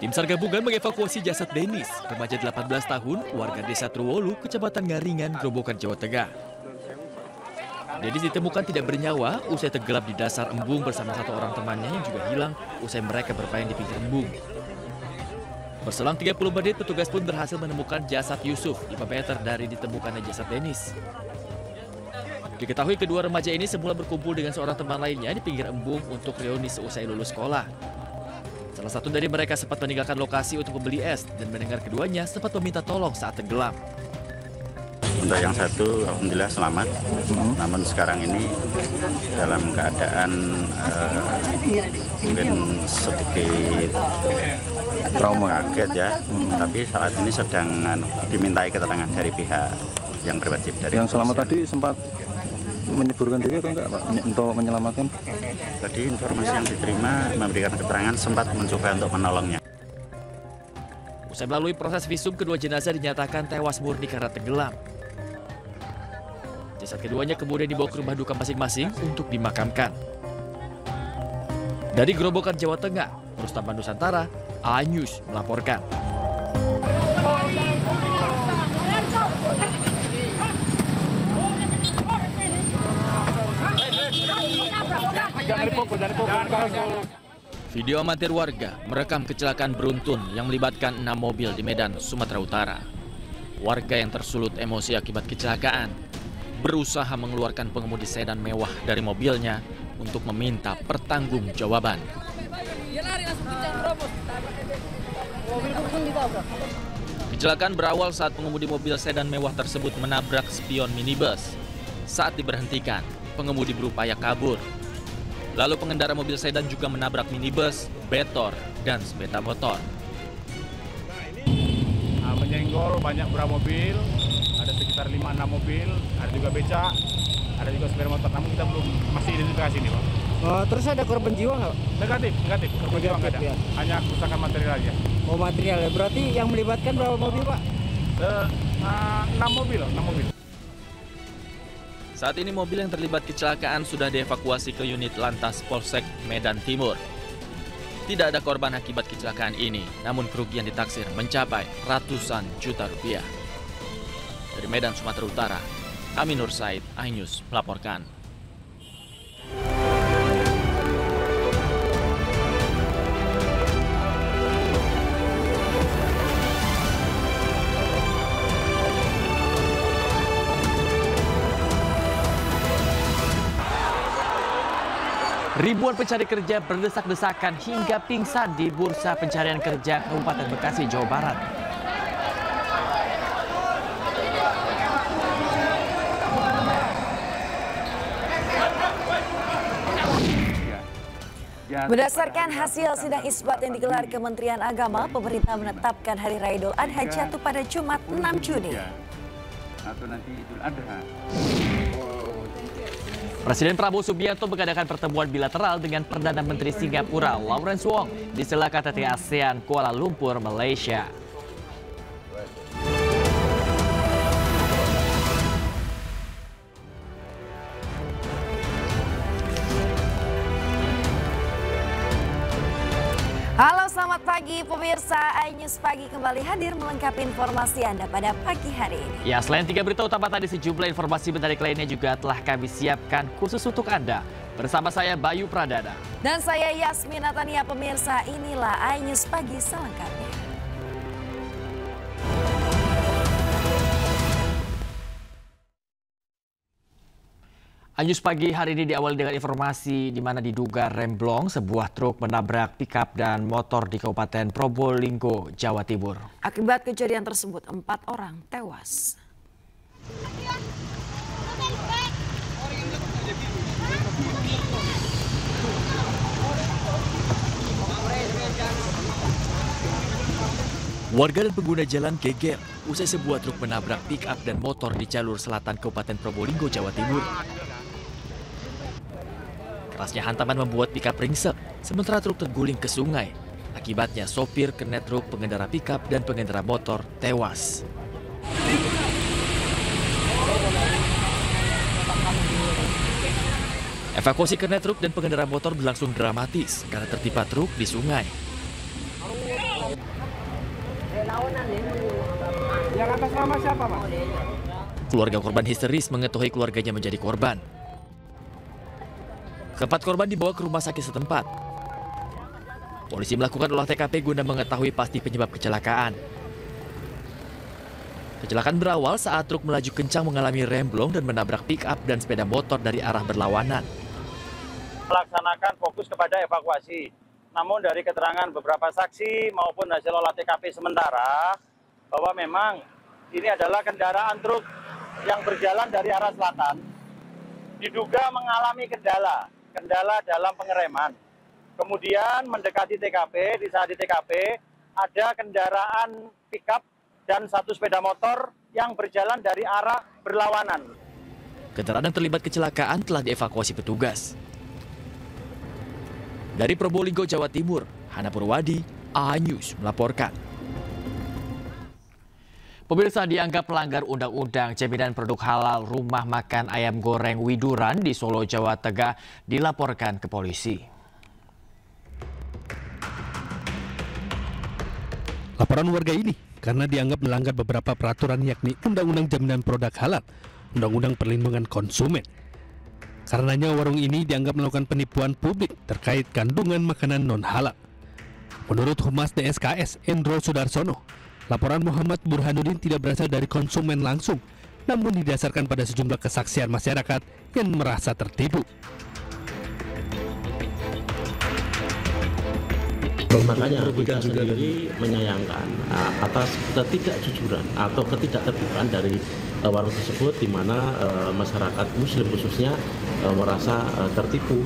Tim SAR gabungan mengevakuasi jasad Denis, remaja 18 tahun, warga desa Truwolu, Kecamatan Ngaringan, Grobogan, Jawa Tengah. Denis ditemukan tidak bernyawa usai tenggelam di dasar embung bersama satu orang temannya yang juga hilang usai mereka bermain di pinggir embung. Berselang 30 menit, petugas pun berhasil menemukan jasad Yusuf 5 meter dari ditemukannya jasad Denis. Diketahui kedua remaja ini semula berkumpul dengan seorang teman lainnya di pinggir embung untuk reuni seusai lulus sekolah. Salah satu dari mereka sempat meninggalkan lokasi untuk membeli es dan mendengar keduanya sempat meminta tolong saat tenggelam. Untuk yang satu, alhamdulillah selamat. Namun sekarang ini dalam keadaan mungkin sedikit trauma, kaget ya. Tapi saat ini sedang dimintai keterangan dari pihak yang berwajib. Dari yang selamat tadi sempat menyeburkan diri atau enggak, Pak, untuk menyelamatkan? Tadi informasi yang diterima memberikan keterangan sempat mencoba untuk menolongnya. Usai melalui proses visum, kedua jenazah dinyatakan tewas murni karena tenggelam. Jasad keduanya kemudian dibawa ke rumah duka masing-masing untuk dimakamkan. Dari Grobogan, Jawa Tengah, Rustam Nusantara, iNews melaporkan. Video amatir warga merekam kecelakaan beruntun yang melibatkan 6 mobil di Medan, Sumatera Utara. Warga yang tersulut emosi akibat kecelakaan berusaha mengeluarkan pengemudi sedan mewah dari mobilnya untuk meminta pertanggungjawaban. Kecelakaan berawal saat pengemudi mobil sedan mewah tersebut menabrak spion minibus. Saat diberhentikan, pengemudi berupaya kabur. Lalu pengendara mobil sedan juga menabrak minibus, betor, dan sepeda motor. Menyenggol banyak beberapa mobil, ada sekitar 5-6 mobil, ada juga becak, ada juga sepeda motor. Namun kita belum masih identifikasi ini, Pak. Terus ada korban jiwa nggak? Negatif. Korban jiwa nggak ada. Ya. Hanya kerusakan material aja. Oh, material ya. Berarti yang melibatkan berapa mobil, Pak? 6 mobil. Saat ini mobil yang terlibat kecelakaan sudah dievakuasi ke unit Lantas Polsek Medan Timur. Tidak ada korban akibat kecelakaan ini, namun kerugian ditaksir mencapai ratusan juta rupiah. Dari Medan, Sumatera Utara, Amin Nur Said, iNews melaporkan. Ribuan pencari kerja berdesak-desakan hingga pingsan di Bursa Pencarian Kerja Kabupaten Bekasi, Jawa Barat. Berdasarkan hasil sidang isbat yang digelar Kementerian Agama, pemerintah menetapkan Hari Raya Idul Adha jatuh pada Jumat 6 Juni. Atau nanti Idul Adha. Presiden Prabowo Subianto mengadakan pertemuan bilateral dengan Perdana Menteri Singapura Lawrence Wong di sela KTT ASEAN Kuala Lumpur, Malaysia. Halo, selamat pagi pemirsa. iNews Pagi kembali hadir melengkapi informasi Anda pada pagi hari ini. Ya, selain 3 berita utama tadi, sejumlah informasi menarik lainnya juga telah kami siapkan khusus untuk Anda. Bersama saya Bayu Pradana. Dan saya Yasmin Natania. Pemirsa, inilah iNews Pagi selengkapnya. iNews Pagi hari ini diawali dengan informasi di mana diduga remblong sebuah truk menabrak pikap dan motor di Kabupaten Probolinggo, Jawa Timur. Akibat kejadian tersebut, 4 orang tewas. Warga dan pengguna jalan geger usai sebuah truk menabrak pikap dan motor di jalur selatan Kabupaten Probolinggo, Jawa Timur. Kerasnya hantaman membuat pikap ringsek, sementara truk terguling ke sungai. Akibatnya sopir, kernet truk, pengendara pikap, dan pengendara motor tewas. Evakuasi kernet truk dan pengendara motor berlangsung dramatis karena tertimpa truk di sungai. Yang atas nama siapa, Pak? Keluarga korban histeris mengetahui keluarganya menjadi korban. Keempat korban dibawa ke rumah sakit setempat. Polisi melakukan olah TKP guna mengetahui pasti penyebab kecelakaan. Kecelakaan berawal saat truk melaju kencang mengalami remblong dan menabrak pick-up dan sepeda motor dari arah berlawanan. Melaksanakan fokus kepada evakuasi. Namun dari keterangan beberapa saksi maupun hasil olah TKP sementara, bahwa memang ini adalah kendaraan truk yang berjalan dari arah selatan. Diduga mengalami kendala dalam pengereman. Kemudian mendekati TKP, di saat di TKP ada kendaraan pick-up dan satu sepeda motor yang berjalan dari arah berlawanan. Kendaraan yang terlibat kecelakaan telah dievakuasi petugas. Dari Probolinggo, Jawa Timur, Hana Purwadi, A-News melaporkan. Pemirsa, dianggap pelanggar undang-undang jaminan produk halal rumah makan ayam goreng Widuran di Solo, Jawa Tengah dilaporkan ke polisi. Laporan warga ini karena dianggap melanggar beberapa peraturan yakni Undang-Undang Jaminan Produk Halal, Undang-Undang Perlindungan Konsumen. Karenanya warung ini dianggap melakukan penipuan publik terkait kandungan makanan non-halal. Menurut Humas DSKS Endro Sudarsono, laporan Muhammad Burhanuddin tidak berasal dari konsumen langsung, namun didasarkan pada sejumlah kesaksian masyarakat yang merasa tertipu. Makanya kita sendiri menyayangkan atas ketidakjujuran atau ketidakterbukaan dari warung tersebut, di mana masyarakat Muslim khususnya merasa tertipu,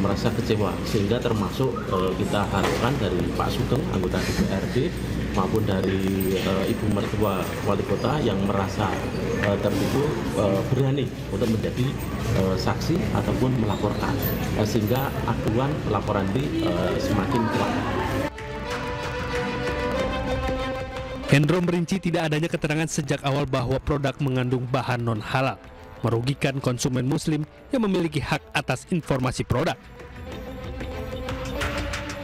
merasa kecewa, sehingga termasuk kita harapkan dari Pak Sugeng, anggota DPRD, maupun dari Ibu Mertua Wali Kota yang merasa tertipu berani untuk menjadi saksi ataupun melaporkan, sehingga aduan laporan ini semakin kuat. Hendro merinci tidak adanya keterangan sejak awal bahwa produk mengandung bahan non-halal, merugikan konsumen Muslim yang memiliki hak atas informasi produk.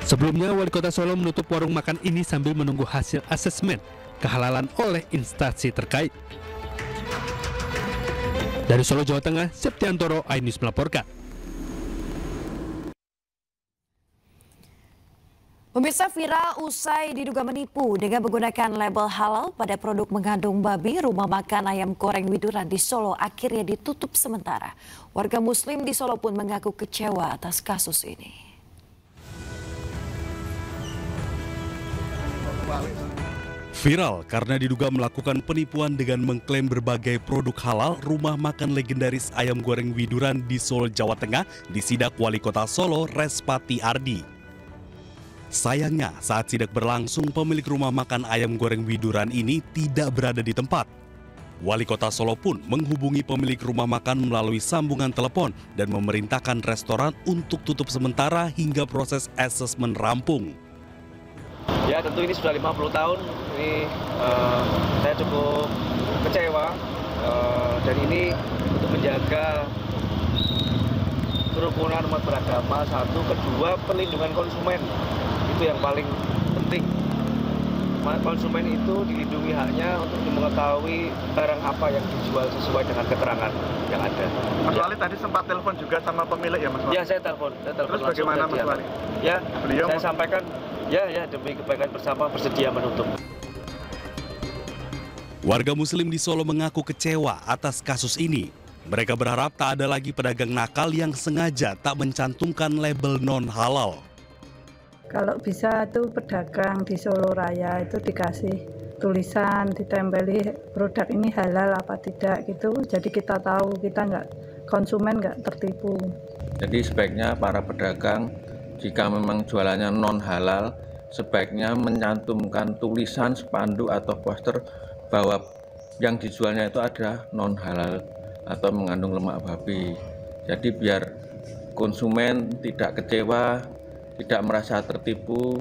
Sebelumnya, Wali Kota Solo menutup warung makan ini sambil menunggu hasil asesmen kehalalan oleh instansi terkait. Dari Solo, Jawa Tengah, Septiantoro, A-News melaporkan. Pemirsa, viral usai diduga menipu dengan menggunakan label halal pada produk mengandung babi, rumah makan ayam goreng Widuran di Solo akhirnya ditutup sementara. Warga Muslim di Solo pun mengaku kecewa atas kasus ini. Viral karena diduga melakukan penipuan dengan mengklaim berbagai produk halal, rumah makan legendaris ayam goreng Widuran di Solo, Jawa Tengah disidak Wali Kota Solo, Respati Ardi. Sayangnya, saat sidak berlangsung, pemilik rumah makan ayam goreng Widuran ini tidak berada di tempat. Wali Kota Solo pun menghubungi pemilik rumah makan melalui sambungan telepon dan memerintahkan restoran untuk tutup sementara hingga proses asesmen rampung. Ya, tentu ini sudah 50 tahun, ini saya cukup kecewa, dan ini untuk menjaga kerukunan umat beragama, satu, kedua perlindungan konsumen, itu yang paling penting. Konsumen itu dilindungi haknya untuk mengetahui barang apa yang dijual sesuai dengan keterangan yang ada. Mas Wali tadi sempat telepon juga sama pemilik ya Mas Wali? Ya, saya telepon. Terus bagaimana Mas Wali? Ya, beliau saya sampaikan, ya demi kebaikan bersama bersedia menutup. Warga Muslim di Solo mengaku kecewa atas kasus ini. Mereka berharap tak ada lagi pedagang nakal yang sengaja tak mencantumkan label non-halal. Kalau bisa tuh pedagang di Solo Raya itu dikasih tulisan, ditempeli produk ini halal apa tidak gitu. Jadi kita tahu, kita konsumen nggak tertipu. Jadi sebaiknya para pedagang jika memang jualannya non-halal, sebaiknya mencantumkan tulisan, spanduk atau poster bahwa yang dijualnya itu ada non-halal atau mengandung lemak babi. Jadi biar konsumen tidak kecewa, tidak merasa tertipu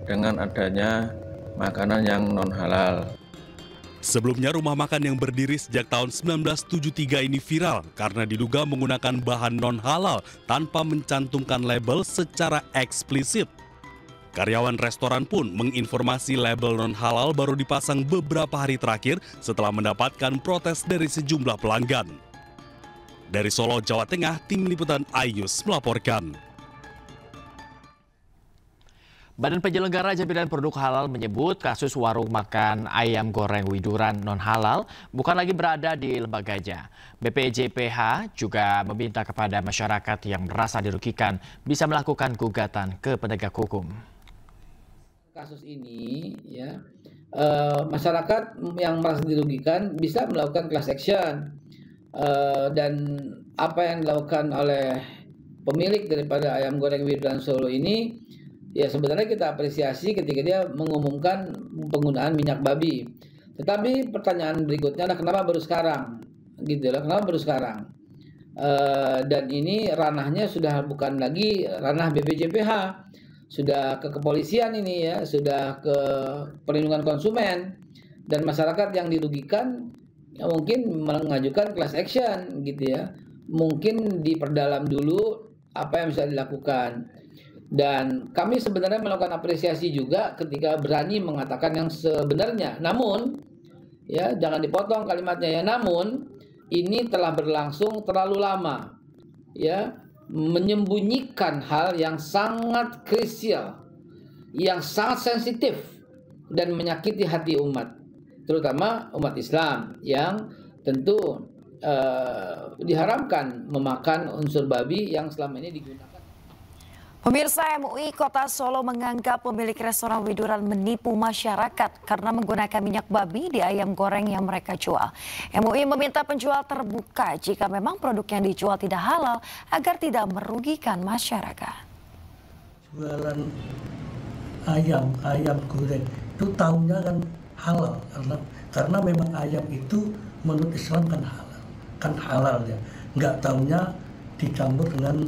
dengan adanya makanan yang non-halal. Sebelumnya rumah makan yang berdiri sejak tahun 1973 ini viral karena diduga menggunakan bahan non-halal tanpa mencantumkan label secara eksplisit. Karyawan restoran pun menginformasi label non-halal baru dipasang beberapa hari terakhir setelah mendapatkan protes dari sejumlah pelanggan. Dari Solo, Jawa Tengah, Tim Liputan Ayus melaporkan. Badan Penyelenggara Jaminan Produk Halal menyebut kasus warung makan ayam goreng widuran non-halal bukan lagi berada di lembaganya. BPJPH juga meminta kepada masyarakat yang merasa dirugikan bisa melakukan gugatan ke penegak hukum. Kasus ini, ya, masyarakat yang merasa dirugikan bisa melakukan class action, dan apa yang dilakukan oleh pemilik daripada ayam goreng widuran Solo ini, ya sebenarnya kita apresiasi ketika dia mengumumkan penggunaan minyak babi. Tetapi pertanyaan berikutnya adalah kenapa baru sekarang, gitu lah, kenapa baru sekarang? Dan ini ranahnya sudah bukan lagi ranah BPJPH. Sudah ke kepolisian ini, ya, sudah ke perlindungan konsumen, dan masyarakat yang dirugikan ya, mungkin mengajukan class action, gitu ya. Mungkin diperdalam dulu apa yang bisa dilakukan. Dan kami sebenarnya melakukan apresiasi juga ketika berani mengatakan yang sebenarnya. Namun, ya, jangan dipotong kalimatnya, ya. Namun ini telah berlangsung terlalu lama, ya. Menyembunyikan hal yang sangat krusial, yang sangat sensitif dan menyakiti hati umat, terutama umat Islam yang tentu diharamkan memakan unsur babi yang selama ini digunakan. Pemirsa, MUI Kota Solo menganggap pemilik restoran widuran menipu masyarakat karena menggunakan minyak babi di ayam goreng yang mereka jual. MUI meminta penjual terbuka jika memang produk yang dijual tidak halal agar tidak merugikan masyarakat. Jualan ayam goreng itu tahunya kan halal karena memang ayam itu menurut Islam kan halal ya. Nggak tahunya dicampur dengan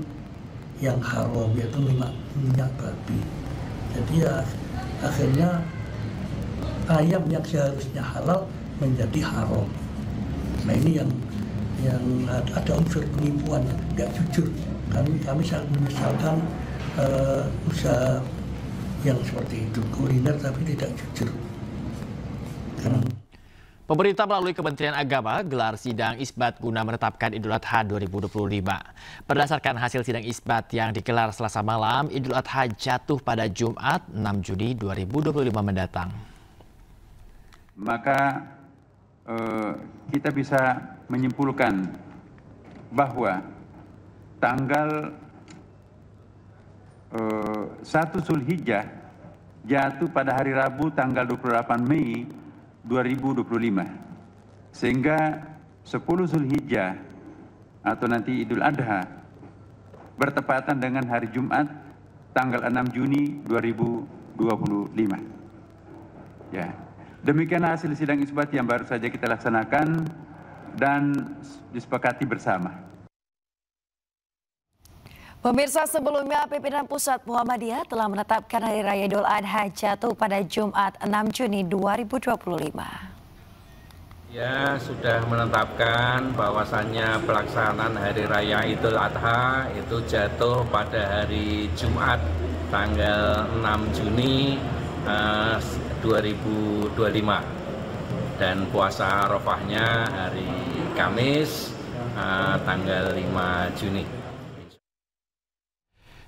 yang haram, yaitu minyak babi. Jadi ya akhirnya ayam yang seharusnya halal menjadi haram. Nah ini yang ada unsur penipuan, nggak jujur. Kami sangat menyesalkan usaha yang seperti itu, kuliner tapi tidak jujur. Pemerintah melalui Kementerian Agama gelar sidang isbat guna menetapkan Idul Adha 2025. Berdasarkan hasil sidang isbat yang digelar Selasa malam, Idul Adha jatuh pada Jumat 6 Juni 2025 mendatang. Maka kita bisa menyimpulkan bahwa tanggal 1 Zulhijjah jatuh pada hari Rabu tanggal 28 Mei 2025, sehingga 10 Zulhijjah atau nanti Idul Adha bertepatan dengan hari Jumat tanggal 6 Juni 2025. Ya, demikian hasil sidang isbat yang baru saja kita laksanakan dan disepakati bersama. Pemirsa, sebelumnya pimpinan Pusat Muhammadiyah telah menetapkan Hari Raya Idul Adha jatuh pada Jumat 6 Juni 2025. Ya, sudah menetapkan bahwasannya pelaksanaan Hari Raya Idul Adha itu jatuh pada hari Jumat tanggal 6 Juni 2025 dan puasa Arafahnya hari Kamis tanggal 5 Juni.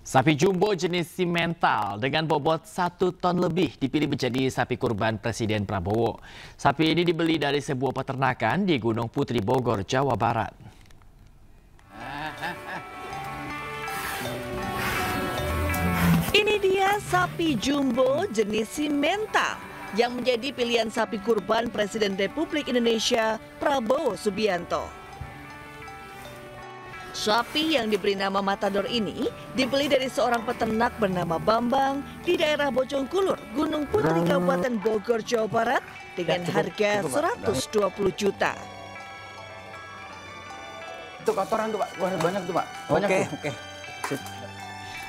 Sapi jumbo jenis simental dengan bobot 1 ton lebih dipilih menjadi sapi kurban Presiden Prabowo. Sapi ini dibeli dari sebuah peternakan di Gunung Putri, Bogor, Jawa Barat. Ini dia sapi jumbo jenis simental yang menjadi pilihan sapi kurban Presiden Republik Indonesia Prabowo Subianto. Sapi yang diberi nama Matador ini dibeli dari seorang peternak bernama Bambang di daerah Bojongkulur, Gunung Putri, Kabupaten Bogor, Jawa Barat dengan harga 120 juta. Itu kotoran tuh Pak, banyak tuh Pak. Banyak Oke. tuh. Oke.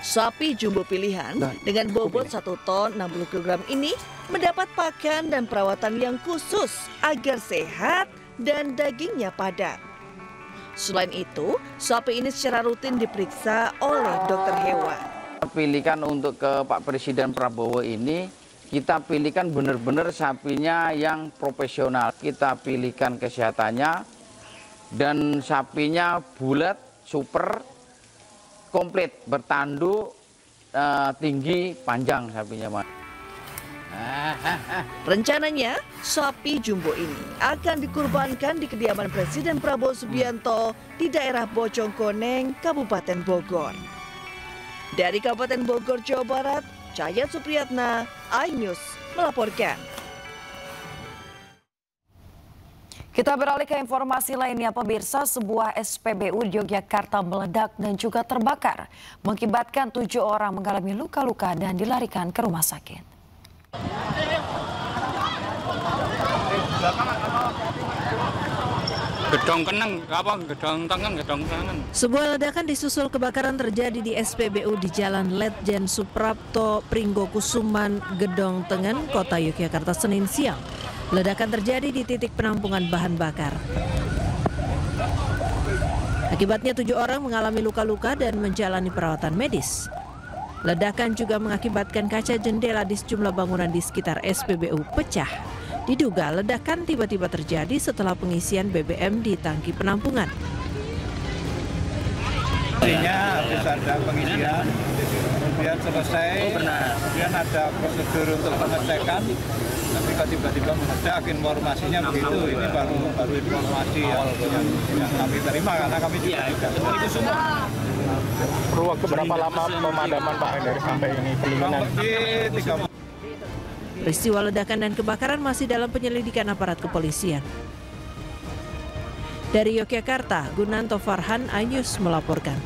Sapi jumbo pilihan dengan bobot 1 ton 60 kg ini mendapat pakan dan perawatan yang khusus agar sehat dan dagingnya padat. Selain itu, sapi ini secara rutin diperiksa oleh dokter hewan. Pilihkan untuk ke Pak Presiden Prabowo ini, kita pilihkan benar-benar sapinya yang profesional. Kita pilihkan kesehatannya dan sapinya bulat, super, komplit, bertanduk, tinggi, panjang sapinya, Mas. Rencananya, sapi jumbo ini akan dikurbankan di kediaman Presiden Prabowo Subianto di daerah Bojongkoneng, Kabupaten Bogor. Dari Kabupaten Bogor, Jawa Barat, Cayat Supriyatna, iNews melaporkan. Kita beralih ke informasi lainnya, pemirsa. Sebuah SPBU di Yogyakarta meledak dan juga terbakar, mengakibatkan 7 orang mengalami luka-luka dan dilarikan ke rumah sakit. Gedong kenang, gedong tangan. Sebuah ledakan disusul kebakaran terjadi di SPBU di Jalan Letjen Suprapto, Pringgokusuman, Gedong Tengen, Kota Yogyakarta, Senin siang. Ledakan terjadi di titik penampungan bahan bakar. Akibatnya 7 orang mengalami luka-luka dan menjalani perawatan medis. Ledakan juga mengakibatkan kaca jendela di sejumlah bangunan di sekitar SPBU pecah. Diduga ledakan tiba-tiba terjadi setelah pengisian BBM di tangki penampungan. Intinya habis ada pengisian, kemudian selesai, kemudian ada prosedur untuk pengecekan, tapi kalau tiba-tiba meledak, informasinya begitu. Ini baru informasi yang kami terima karena kami juga tidak. Perlu waktu berapa lama pemadaman Pak dari sampai ini pendinginan? Peristiwa ledakan dan kebakaran masih dalam penyelidikan aparat kepolisian. Dari Yogyakarta, Gunanto Farhan, iNews melaporkan.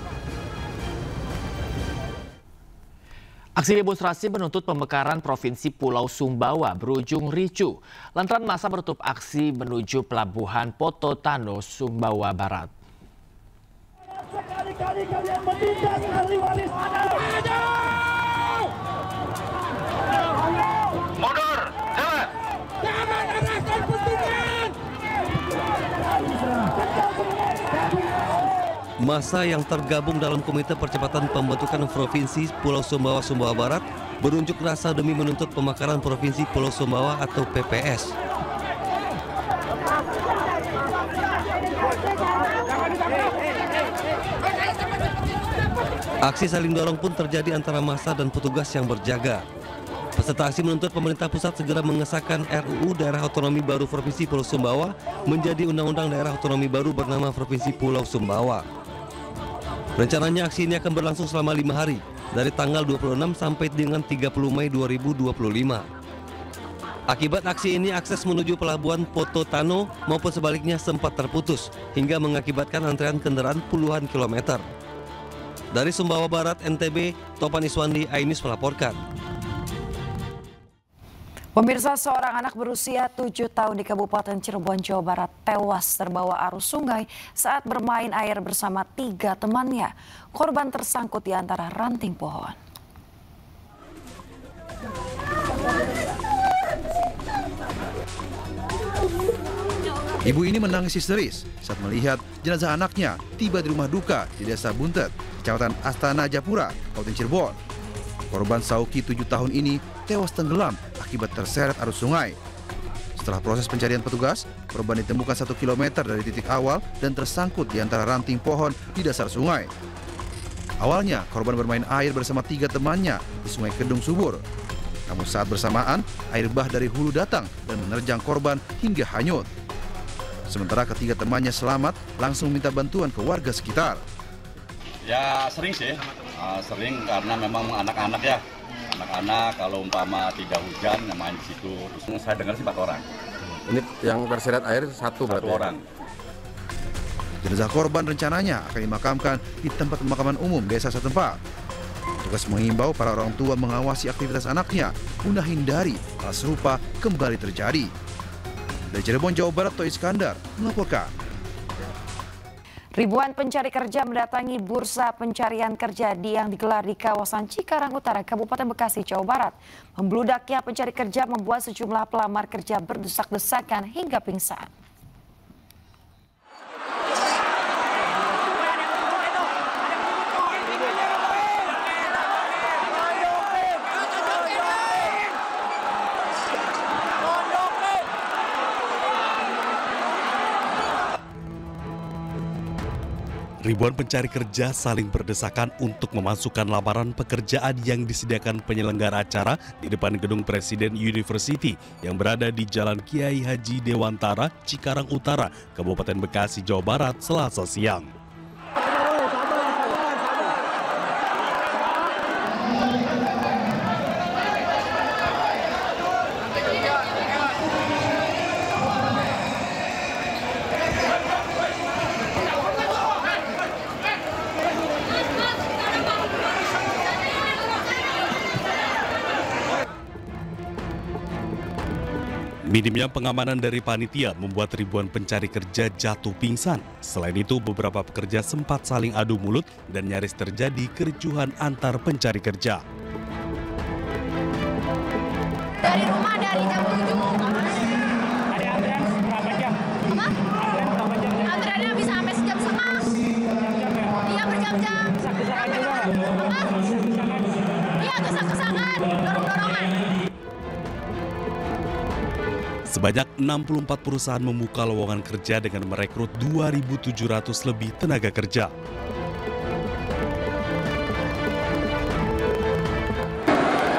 Aksi demonstrasi menuntut pemekaran Provinsi Pulau Sumbawa berujung ricuh lantaran massa menutup aksi menuju Pelabuhan Poto Tano, Sumbawa Barat. Sekali-kali kalian menindas ahli waris ada. Mundur, jalan. Jangan arahkan pentingan. Massa yang tergabung dalam Komite Percepatan Pembentukan Provinsi Pulau Sumbawa, Sumbawa Barat berunjuk rasa demi menuntut pemekaran Provinsi Pulau Sumbawa atau PPS. Aksi saling dorong pun terjadi antara massa dan petugas yang berjaga. Peserta aksi menuntut pemerintah pusat segera mengesahkan RUU Daerah Otonomi Baru Provinsi Pulau Sumbawa menjadi Undang-Undang Daerah Otonomi Baru bernama Provinsi Pulau Sumbawa. Rencananya aksi ini akan berlangsung selama 5 hari, dari tanggal 26 sampai dengan 30 Mei 2025. Akibat aksi ini, akses menuju Pelabuhan Poto Tano maupun sebaliknya sempat terputus, hingga mengakibatkan antrean kendaraan puluhan kilometer. Dari Sumbawa Barat, NTB, Topan Iswandi, iNews melaporkan. Pemirsa, seorang anak berusia 7 tahun di Kabupaten Cirebon, Jawa Barat tewas terbawa arus sungai saat bermain air bersama 3 temannya. Korban tersangkut di antara ranting pohon. Ibu ini menangis histeris saat melihat jenazah anaknya tiba di rumah duka di Desa Buntet, Kecamatan Astana Japura, Kabupaten Cirebon. Korban Sauki 7 tahun ini tewas tenggelam akibat terseret arus sungai. Setelah proses pencarian petugas, korban ditemukan 1 km dari titik awal dan tersangkut di antara ranting pohon di dasar sungai. Awalnya, korban bermain air bersama 3 temannya di Sungai Kedung Subur. Namun saat bersamaan, air bah dari hulu datang dan menerjang korban hingga hanyut. Sementara ketiga temannya selamat, langsung minta bantuan ke warga sekitar. Ya sering sih, sering karena memang anak-anak ya. Anak-anak kalau umpama tidak hujan main di situ. Terus saya dengar sih 4 orang. Ini yang terseret air 1 berarti? 1 orang. Jenazah korban rencananya akan dimakamkan di tempat pemakaman umum desa setempat. Tugas mengimbau para orang tua mengawasi aktivitas anaknya guna hindari hal serupa kembali terjadi. Dari Cirebon, Jawa Barat, Toy Iskandar melaporkan. Ribuan pencari kerja mendatangi bursa pencarian kerja yang digelar di kawasan Cikarang Utara, Kabupaten Bekasi, Jawa Barat. Membludaknya pencari kerja membuat sejumlah pelamar kerja berdesak-desakan hingga pingsan. Ribuan pencari kerja saling berdesakan untuk memasukkan lamaran pekerjaan yang disediakan penyelenggara acara di depan gedung Presiden University yang berada di Jalan Kiai Haji Dewantara, Cikarang Utara, Kabupaten Bekasi, Jawa Barat, Selasa siang. Minimnya pengamanan dari panitia membuat ribuan pencari kerja jatuh pingsan. Selain itu, beberapa pekerja sempat saling adu mulut dan nyaris terjadi kericuhan antar pencari kerja. Dari rumah dari jam 7. Ada antrean berapa jam? Apa? Antrean berapa jam? Antreannya bisa sampai sejam setengah. Iya, berjam-jam. Apa? Iya, kesak-kesakan, dorong-dorongan. Sebanyak 64 perusahaan membuka lowongan kerja dengan merekrut 2.700 lebih tenaga kerja.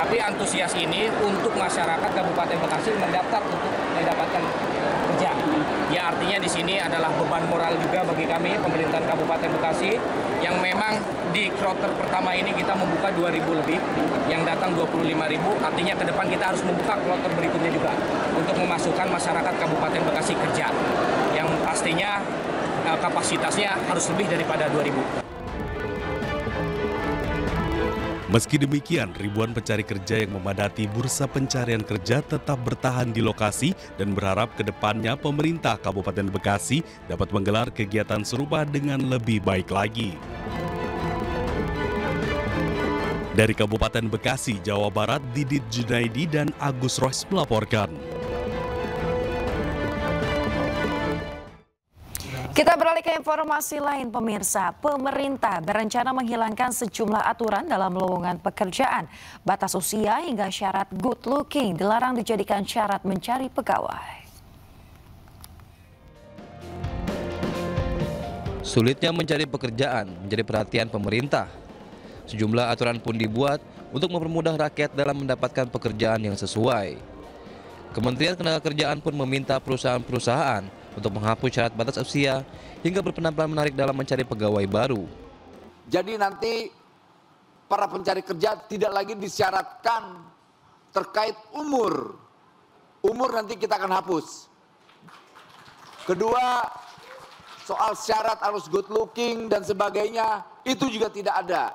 Tapi antusias ini untuk masyarakat Kabupaten Bekasi mendaftar untuk mendapatkan kerja. Ya, artinya di sini adalah beban moral juga bagi kami pemerintahan Kabupaten Bekasi yang memang di kloter pertama ini kita membuka 2.000 lebih, yang datang 25.000, artinya ke depan kita harus membuka kloter berikutnya juga untuk memasukkan masyarakat Kabupaten Bekasi kerja, yang pastinya kapasitasnya harus lebih daripada 2.000. Meski demikian, ribuan pencari kerja yang memadati bursa pencarian kerja tetap bertahan di lokasi dan berharap ke depannya pemerintah Kabupaten Bekasi dapat menggelar kegiatan serupa dengan lebih baik lagi. Dari Kabupaten Bekasi, Jawa Barat, Didit Junaidi dan Agus Rois melaporkan. Kita beralih ke informasi lain, pemirsa. Pemerintah berencana menghilangkan sejumlah aturan dalam lowongan pekerjaan. Batas usia hingga syarat good looking dilarang dijadikan syarat mencari pegawai. Sulitnya mencari pekerjaan menjadi perhatian pemerintah. Sejumlah aturan pun dibuat untuk mempermudah rakyat dalam mendapatkan pekerjaan yang sesuai. Kementerian Ketenagakerjaan pun meminta perusahaan-perusahaan untuk menghapus syarat batas usia hingga berpenampilan menarik dalam mencari pegawai baru. Jadi nanti para pencari kerja tidak lagi disyaratkan terkait umur. Umur nanti kita akan hapus. Kedua, soal syarat harus good looking dan sebagainya, itu juga tidak ada.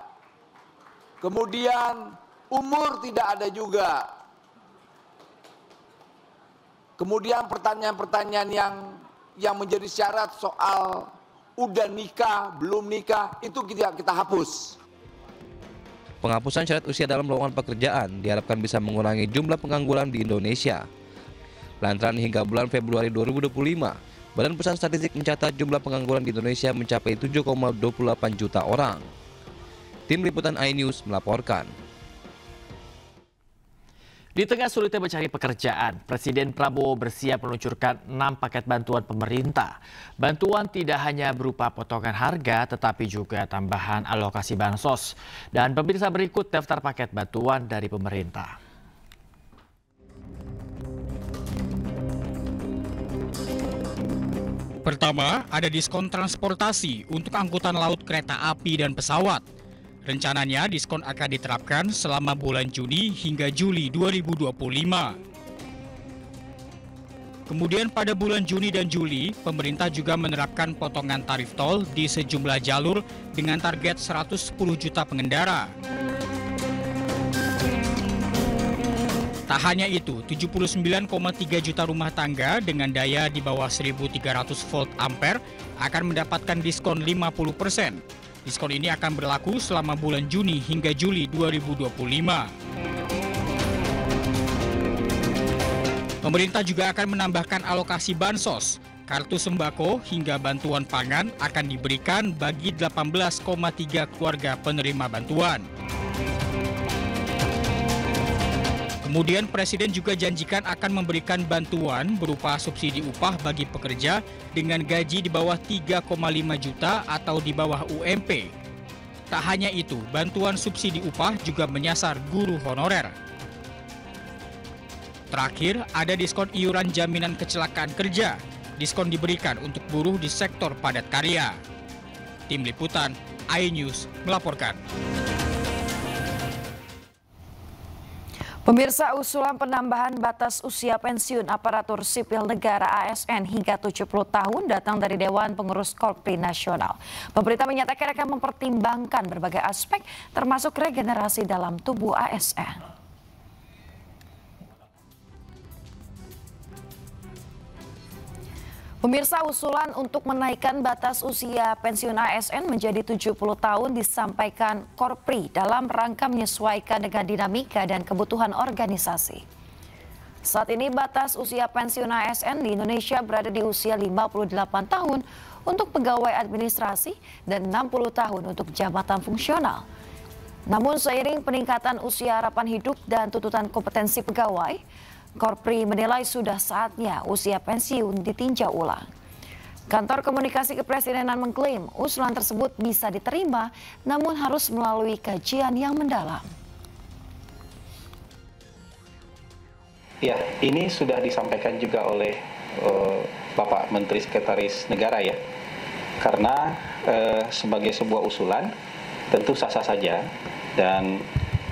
Kemudian umur tidak ada juga. Kemudian pertanyaan-pertanyaan yang menjadi syarat soal udah nikah, belum nikah, itu kita hapus. Penghapusan syarat usia dalam lowongan pekerjaan diharapkan bisa mengurangi jumlah pengangguran di Indonesia. Lantaran hingga bulan Februari 2025, Badan Pusat Statistik mencatat jumlah pengangguran di Indonesia mencapai 7,28 juta orang. Tim Liputan iNews melaporkan. Di tengah sulitnya mencari pekerjaan, Presiden Prabowo bersiap meluncurkan 6 paket bantuan pemerintah. Bantuan tidak hanya berupa potongan harga, tetapi juga tambahan alokasi bansos. Dan pemirsa, berikut daftar paket bantuan dari pemerintah. Pertama, ada diskon transportasi untuk angkutan laut, kereta api, dan pesawat. Rencananya diskon akan diterapkan selama bulan Juni hingga Juli 2025. Kemudian pada bulan Juni dan Juli, pemerintah juga menerapkan potongan tarif tol di sejumlah jalur dengan target 110 juta pengendara. Tak hanya itu, 79,3 juta rumah tangga dengan daya di bawah 1.300 volt ampere akan mendapatkan diskon 50%. Diskon ini akan berlaku selama bulan Juni hingga Juli 2025. Pemerintah juga akan menambahkan alokasi bansos. Kartu sembako hingga bantuan pangan akan diberikan bagi 18,3 keluarga penerima bantuan. Kemudian Presiden juga janjikan akan memberikan bantuan berupa subsidi upah bagi pekerja dengan gaji di bawah 3,5 juta atau di bawah UMP. Tak hanya itu, bantuan subsidi upah juga menyasar guru honorer. Terakhir, ada diskon iuran jaminan kecelakaan kerja. Diskon diberikan untuk buruh di sektor padat karya. Tim Liputan, iNews melaporkan. Pemirsa, usulan penambahan batas usia pensiun aparatur sipil negara ASN hingga 70 tahun datang dari Dewan Pengurus Korpri Nasional. Pemerintah menyatakan akan mempertimbangkan berbagai aspek termasuk regenerasi dalam tubuh ASN. Pemirsa, usulan untuk menaikkan batas usia pensiun ASN menjadi 70 tahun disampaikan Korpri dalam rangka menyesuaikan dengan dinamika dan kebutuhan organisasi. Saat ini batas usia pensiun ASN di Indonesia berada di usia 58 tahun untuk pegawai administrasi dan 60 tahun untuk jabatan fungsional. Namun seiring peningkatan usia harapan hidup dan tuntutan kompetensi pegawai, Korpri menilai sudah saatnya usia pensiun ditinjau ulang. Kantor Komunikasi Kepresidenan mengklaim usulan tersebut bisa diterima, namun harus melalui kajian yang mendalam. Ya, ini sudah disampaikan juga oleh Bapak Menteri Sekretaris Negara ya. Karena sebagai sebuah usulan tentu sah-sah saja, dan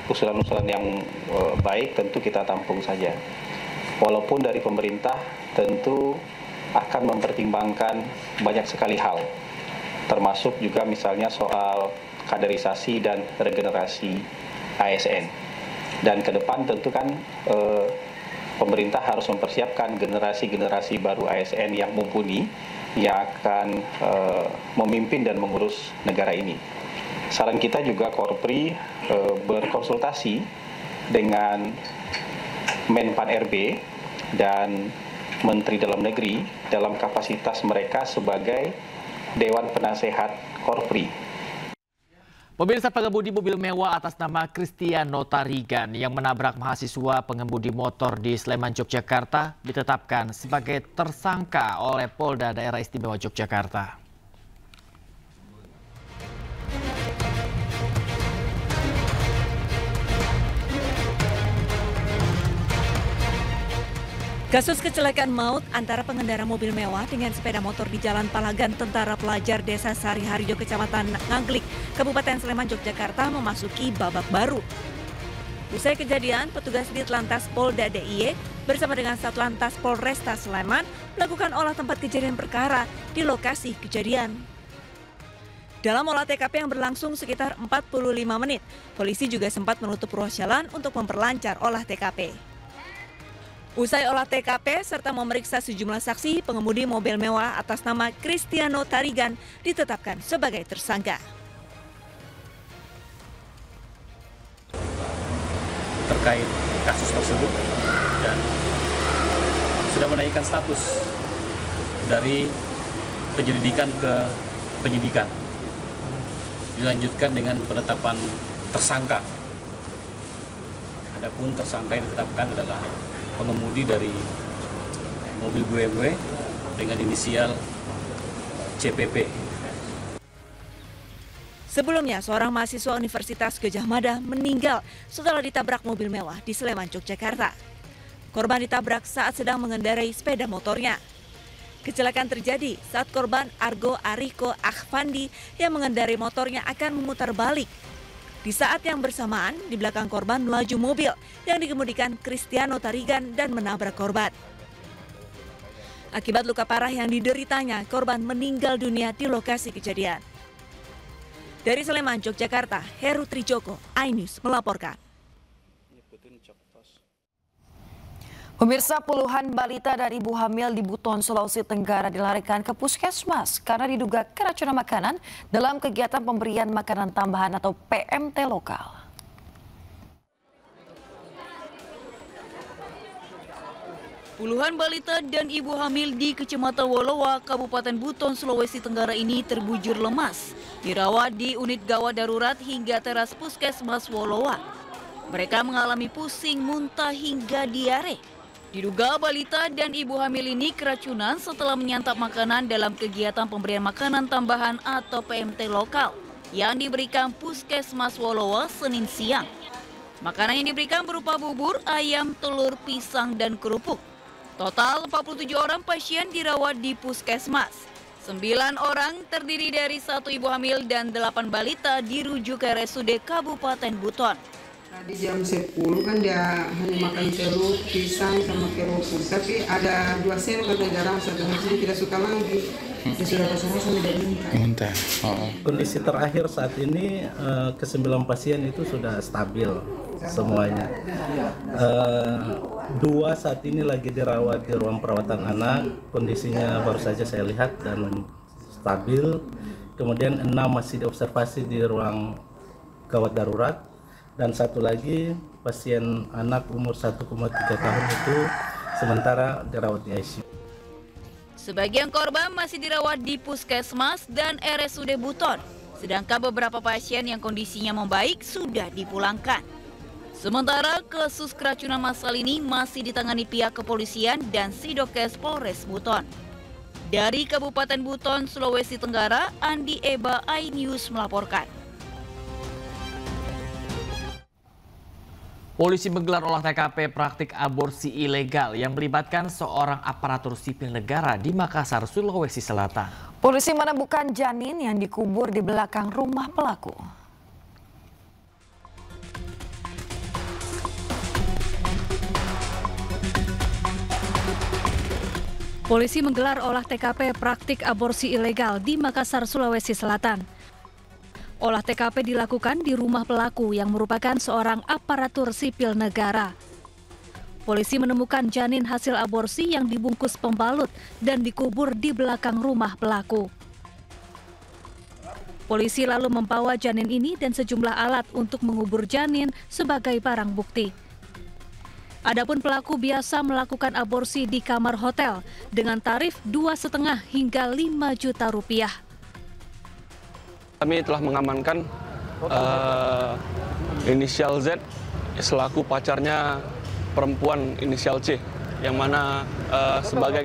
usulan-usulan yang baik tentu kita tampung saja. Walaupun dari pemerintah tentu akan mempertimbangkan banyak sekali hal, termasuk juga misalnya soal kaderisasi dan regenerasi ASN. Dan ke depan tentu kan pemerintah harus mempersiapkan generasi-generasi baru ASN yang mumpuni, yang akan memimpin dan mengurus negara ini. Saran kita juga Korpri berkonsultasi dengan Menpan RB dan Menteri Dalam Negeri dalam kapasitas mereka sebagai Dewan Penasehat Korpri. Pemirsa, pengemudi mobil mewah atas nama Cristiano Tarigan yang menabrak mahasiswa pengemudi motor di Sleman, Yogyakarta ditetapkan sebagai tersangka oleh Polda Daerah Istimewa Yogyakarta. Kasus kecelakaan maut antara pengendara mobil mewah dengan sepeda motor di Jalan Palagan Tentara Pelajar Desa Sariharjo, Kecamatan Ngaglik, Kabupaten Sleman, Yogyakarta memasuki babak baru. Usai kejadian, petugas Ditlantas Polda DIY bersama dengan Satlantas Polresta Sleman melakukan olah tempat kejadian perkara di lokasi kejadian. Dalam olah TKP yang berlangsung sekitar 45 menit, polisi juga sempat menutup ruas jalan untuk memperlancar olah TKP. Usai olah TKP serta memeriksa sejumlah saksi, pengemudi mobil mewah atas nama Cristiano Tarigan ditetapkan sebagai tersangka. Terkait kasus tersebut dan sudah menaikkan status dari penyelidikan ke penyidikan. Dilanjutkan dengan penetapan tersangka. Adapun tersangka yang ditetapkan adalah pengemudi dari mobil BMW dengan inisial CPP. Sebelumnya, seorang mahasiswa Universitas Gadjah Mada meninggal setelah ditabrak mobil mewah di Sleman, Yogyakarta. Korban ditabrak saat sedang mengendarai sepeda motornya. Kecelakaan terjadi saat korban Argo Ariko Akhvandi yang mengendarai motornya akan memutar balik. Di saat yang bersamaan, di belakang korban melaju mobil yang dikemudikan Cristiano Tarigan dan menabrak korban. Akibat luka parah yang dideritanya, korban meninggal dunia di lokasi kejadian. Dari Sleman, Yogyakarta, Heru Trijoko, iNews melaporkan. Pemirsa, puluhan balita dan ibu hamil di Buton, Sulawesi Tenggara dilarikan ke puskesmas karena diduga keracunan makanan dalam kegiatan pemberian makanan tambahan atau PMT lokal. Puluhan balita dan ibu hamil di Kecamatan Wolowa, Kabupaten Buton, Sulawesi Tenggara ini terbujur lemas, dirawat di unit gawat darurat hingga teras puskesmas Wolowa. Mereka mengalami pusing, muntah hingga diare. Diduga balita dan ibu hamil ini keracunan setelah menyantap makanan dalam kegiatan pemberian makanan tambahan atau PMT lokal yang diberikan puskesmas Wolowa Senin siang. Makanan yang diberikan berupa bubur, ayam, telur, pisang, dan kerupuk. Total 47 orang pasien dirawat di puskesmas. 9 orang terdiri dari 1 ibu hamil dan 8 balita dirujuk ke RSUD Kabupaten Buton. Di jam 10 kan dia hanya makan telur, pisang, sama kerupuk. Tapi ada 2 sen kata jarang, satu hari tidak suka lagi. Dia sudah pasangnya sama dia minta. Kondisi terakhir saat ini ke-9 pasien itu sudah stabil semuanya. 2 saat ini lagi dirawat di ruang perawatan anak, kondisinya baru saja saya lihat dan stabil. Kemudian 6 masih diobservasi di ruang gawat darurat. Dan 1 lagi pasien anak umur 1,3 tahun itu sementara dirawat di ICU. Sebagian korban masih dirawat di puskesmas dan RSUD Buton, sedangkan beberapa pasien yang kondisinya membaik sudah dipulangkan. Sementara kasus keracunan massal ini masih ditangani pihak kepolisian dan Sidokes Polres Buton. Dari Kabupaten Buton, Sulawesi Tenggara, Andi Eba, iNews melaporkan. Polisi menggelar olah TKP praktik aborsi ilegal yang melibatkan seorang aparatur sipil negara di Makassar, Sulawesi Selatan. Polisi menemukan janin yang dikubur di belakang rumah pelaku. Polisi menggelar olah TKP praktik aborsi ilegal di Makassar, Sulawesi Selatan. Olah TKP dilakukan di rumah pelaku yang merupakan seorang aparatur sipil negara. Polisi menemukan janin hasil aborsi yang dibungkus pembalut dan dikubur di belakang rumah pelaku. Polisi lalu membawa janin ini dan sejumlah alat untuk mengubur janin sebagai barang bukti. Adapun pelaku biasa melakukan aborsi di kamar hotel dengan tarif 2,5 hingga 5 juta rupiah. Kami telah mengamankan inisial Z selaku pacarnya perempuan inisial C, yang mana sebagai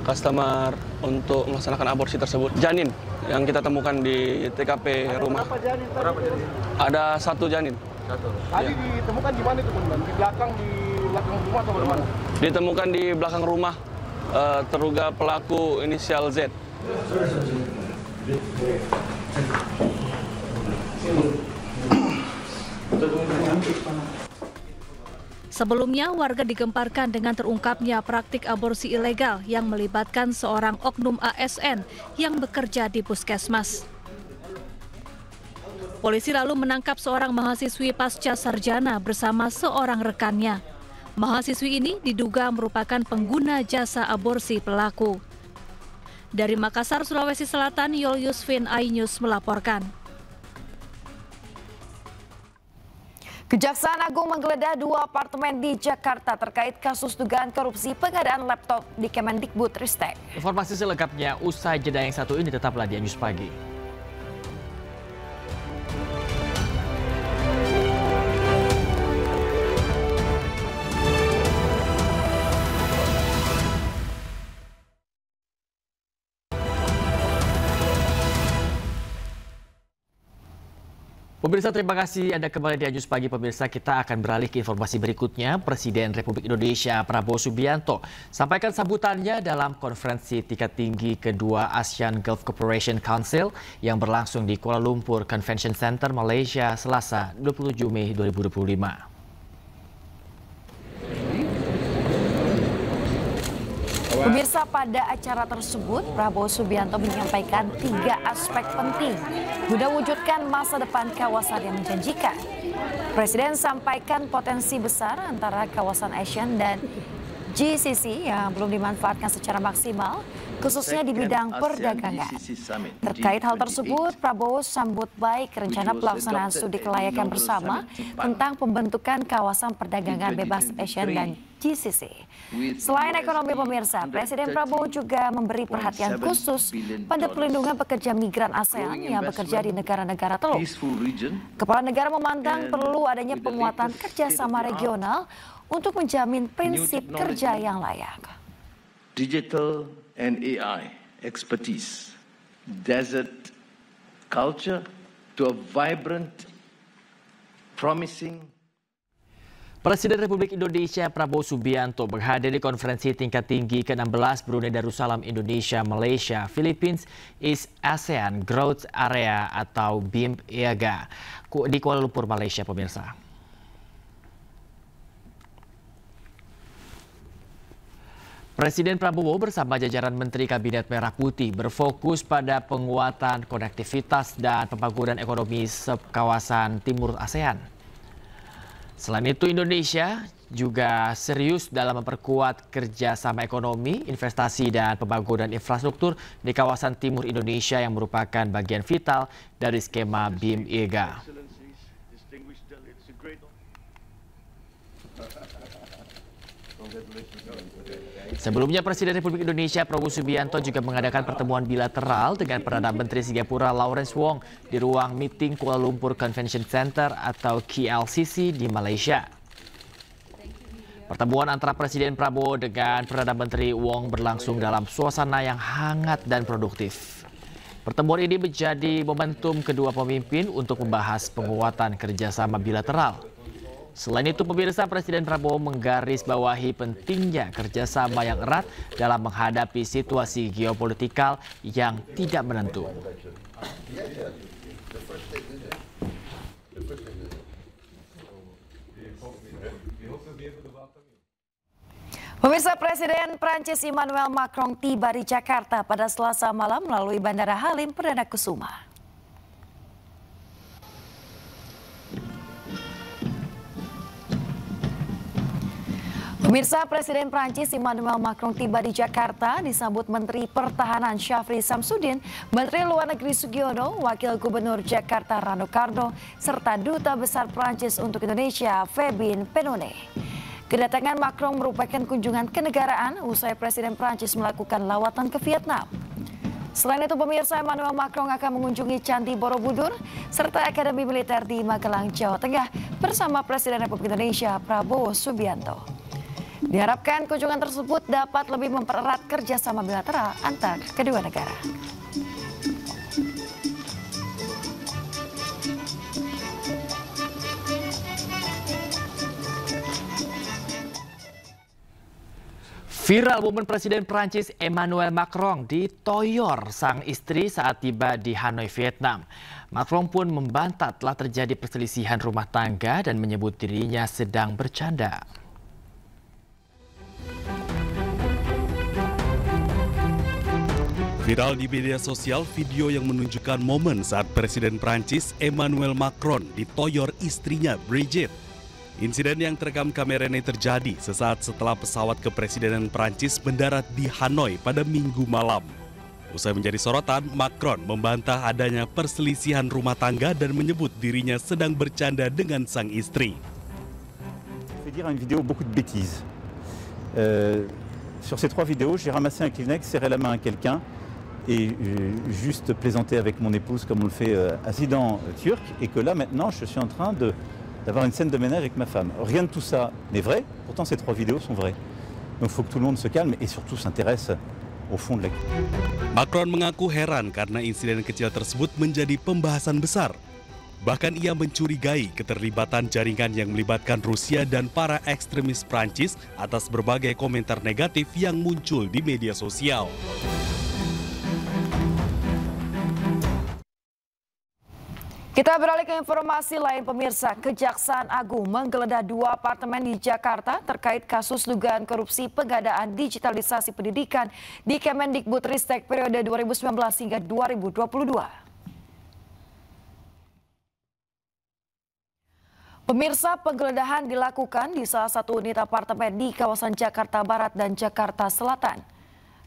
customer untuk melaksanakan aborsi tersebut. Janin yang kita temukan di TKP rumah. Berapa janin? Ada 1 janin. Tadi ditemukan di mana itu, Bang? Di belakang rumah atau di mana? Ditemukan di belakang rumah terduga pelaku inisial Z. Sebelumnya, warga digemparkan dengan terungkapnya praktik aborsi ilegal yang melibatkan seorang oknum ASN yang bekerja di puskesmas. Polisi lalu menangkap seorang mahasiswi pasca sarjana bersama seorang rekannya. Mahasiswi ini diduga merupakan pengguna jasa aborsi pelaku. Dari Makassar, Sulawesi Selatan, Yol Yusfin, iNews melaporkan. Kejaksaan Agung menggeledah 2 apartemen di Jakarta terkait kasus dugaan korupsi pengadaan laptop di Kemendikbudristek. Informasi selengkapnya usai jeda yang satu ini, tetaplah di iNews Pagi. Pemirsa, terima kasih Anda kembali di iNews Pagi. Pemirsa, kita akan beralih ke informasi berikutnya. Presiden Republik Indonesia Prabowo Subianto sampaikan sambutannya dalam konferensi tingkat tinggi kedua ASEAN Gulf Cooperation Council yang berlangsung di Kuala Lumpur Convention Center, Malaysia, Selasa 27 Mei 2025. Pemirsa, pada acara tersebut Prabowo Subianto menyampaikan 3 aspek penting guna wujudkan masa depan kawasan yang menjanjikan. Presiden sampaikan potensi besar antara kawasan ASEAN dan GCC yang belum dimanfaatkan secara maksimal, khususnya di bidang perdagangan. Terkait hal tersebut, Prabowo sambut baik rencana pelaksanaan studi kelayakan bersama tentang pembentukan kawasan perdagangan bebas ASEAN dan GCC. Selain ekonomi, pemirsa, Presiden Prabowo juga memberi perhatian khusus pada pelindungan pekerja migran ASEAN yang bekerja di negara-negara Teluk. Kepala negara memandang perlu adanya penguatan kerjasama regional untuk menjamin prinsip kerja yang layak. Digital and AI expertise, desert culture to a vibrant, promising. Presiden Republik Indonesia Prabowo Subianto menghadiri konferensi tingkat tinggi ke-16 Brunei Darussalam Indonesia Malaysia Philippines East ASEAN Growth Area atau BIMP-IAGA di Kuala Lumpur, Malaysia, pemirsa. Presiden Prabowo bersama jajaran Menteri Kabinet Merah Putih berfokus pada penguatan konektivitas dan pembangunan ekonomi kawasan Timur ASEAN. Selain itu, Indonesia juga serius dalam memperkuat kerjasama ekonomi, investasi, dan pembangunan infrastruktur di kawasan Timur Indonesia yang merupakan bagian vital dari skema BIM-IAGA. Sebelumnya, Presiden Republik Indonesia Prabowo Subianto juga mengadakan pertemuan bilateral dengan Perdana Menteri Singapura Lawrence Wong di ruang meeting Kuala Lumpur Convention Center atau KLCC di Malaysia. Pertemuan antara Presiden Prabowo dengan Perdana Menteri Wong berlangsung dalam suasana yang hangat dan produktif. Pertemuan ini menjadi momentum kedua pemimpin untuk membahas penguatan kerjasama bilateral. Selain itu, pemirsa, Presiden Prabowo menggarisbawahi pentingnya kerjasama yang erat dalam menghadapi situasi geopolitikal yang tidak menentu. Pemirsa, Presiden Prancis Emmanuel Macron tiba di Jakarta pada Selasa malam melalui Bandara Halim Perdana Kusuma. Pemirsa, Presiden Prancis Emmanuel Macron tiba di Jakarta disambut Menteri Pertahanan Syafri Samsudin, Menteri Luar Negeri Sugiono, Wakil Gubernur Jakarta Rano Karno, serta Duta Besar Prancis untuk Indonesia Fabien Penone. Kedatangan Macron merupakan kunjungan kenegaraan usai Presiden Prancis melakukan lawatan ke Vietnam. Selain itu, pemirsa, Emmanuel Macron akan mengunjungi Candi Borobudur serta Akademi Militer di Magelang, Jawa Tengah bersama Presiden Republik Indonesia Prabowo Subianto. Diharapkan kunjungan tersebut dapat lebih mempererat kerjasama bilateral antar kedua negara. Viral momen Presiden Prancis Emmanuel Macron ditoyor sang istri saat tiba di Hanoi, Vietnam. Macron pun membantah telah terjadi perselisihan rumah tangga dan menyebut dirinya sedang bercanda. Viral di media sosial video yang menunjukkan momen saat Presiden Prancis Emmanuel Macron ditoyor istrinya Brigitte. Insiden yang terekam kamera ini terjadi sesaat setelah pesawat kepresidenan Prancis mendarat di Hanoi pada Minggu malam. Usai menjadi sorotan, Macron membantah adanya perselisihan rumah tangga dan menyebut dirinya sedang bercanda dengan sang istri. Je vais dire une vidéo beaucoup de bêtises. Sur ces 3 vidéos, j'ai ramassé un Kleenex, serré la main à quelqu'un et juste plaisanter avec mon épouse comme on le fait incident turc, et que là maintenant je suis en train d'avoir une scène de ménage avec ma femme. Rien de tout ça n'est vrai, pourtant ces 3 vidéos sont vraies. Donc il faut que tout le monde se calme et surtout s'intéresse au fond de la question. Macron mengaku heran karena insiden kecil tersebut menjadi pembahasan besar. Bahkan ia mencurigai keterlibatan jaringan yang melibatkan Rusia dan para ekstremis Prancis atas berbagai komentar negatif yang muncul di media sosial. Kita beralih ke informasi lain, pemirsa. Kejaksaan Agung menggeledah 2 apartemen di Jakarta terkait kasus dugaan korupsi pengadaan digitalisasi pendidikan di Kemendikbudristek periode 2019 hingga 2022. Pemirsa, penggeledahan dilakukan di salah satu unit apartemen di kawasan Jakarta Barat dan Jakarta Selatan.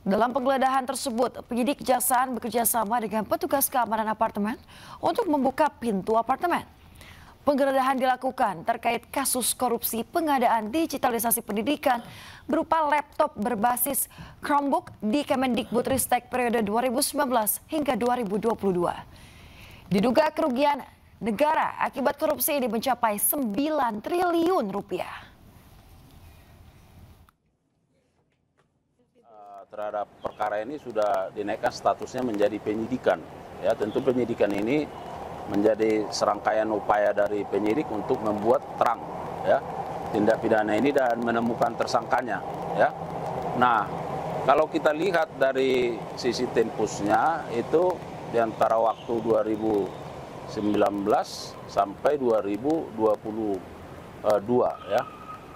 Dalam penggeledahan tersebut, penyidik kejaksaan bekerja sama dengan petugas keamanan apartemen untuk membuka pintu apartemen. Penggeledahan dilakukan terkait kasus korupsi pengadaan digitalisasi pendidikan berupa laptop berbasis Chromebook di Kemendikbudristek periode 2019 hingga 2022. Diduga kerugian negara akibat korupsi ini mencapai 9 triliun rupiah. Terhadap perkara ini sudah dinaikkan statusnya menjadi penyidikan. Ya, tentu penyidikan ini menjadi serangkaian upaya dari penyidik untuk membuat terang ya tindak pidana ini dan menemukan tersangkanya. Ya, nah kalau kita lihat dari sisi tempusnya itu di antara waktu 2019 sampai 2022 ya.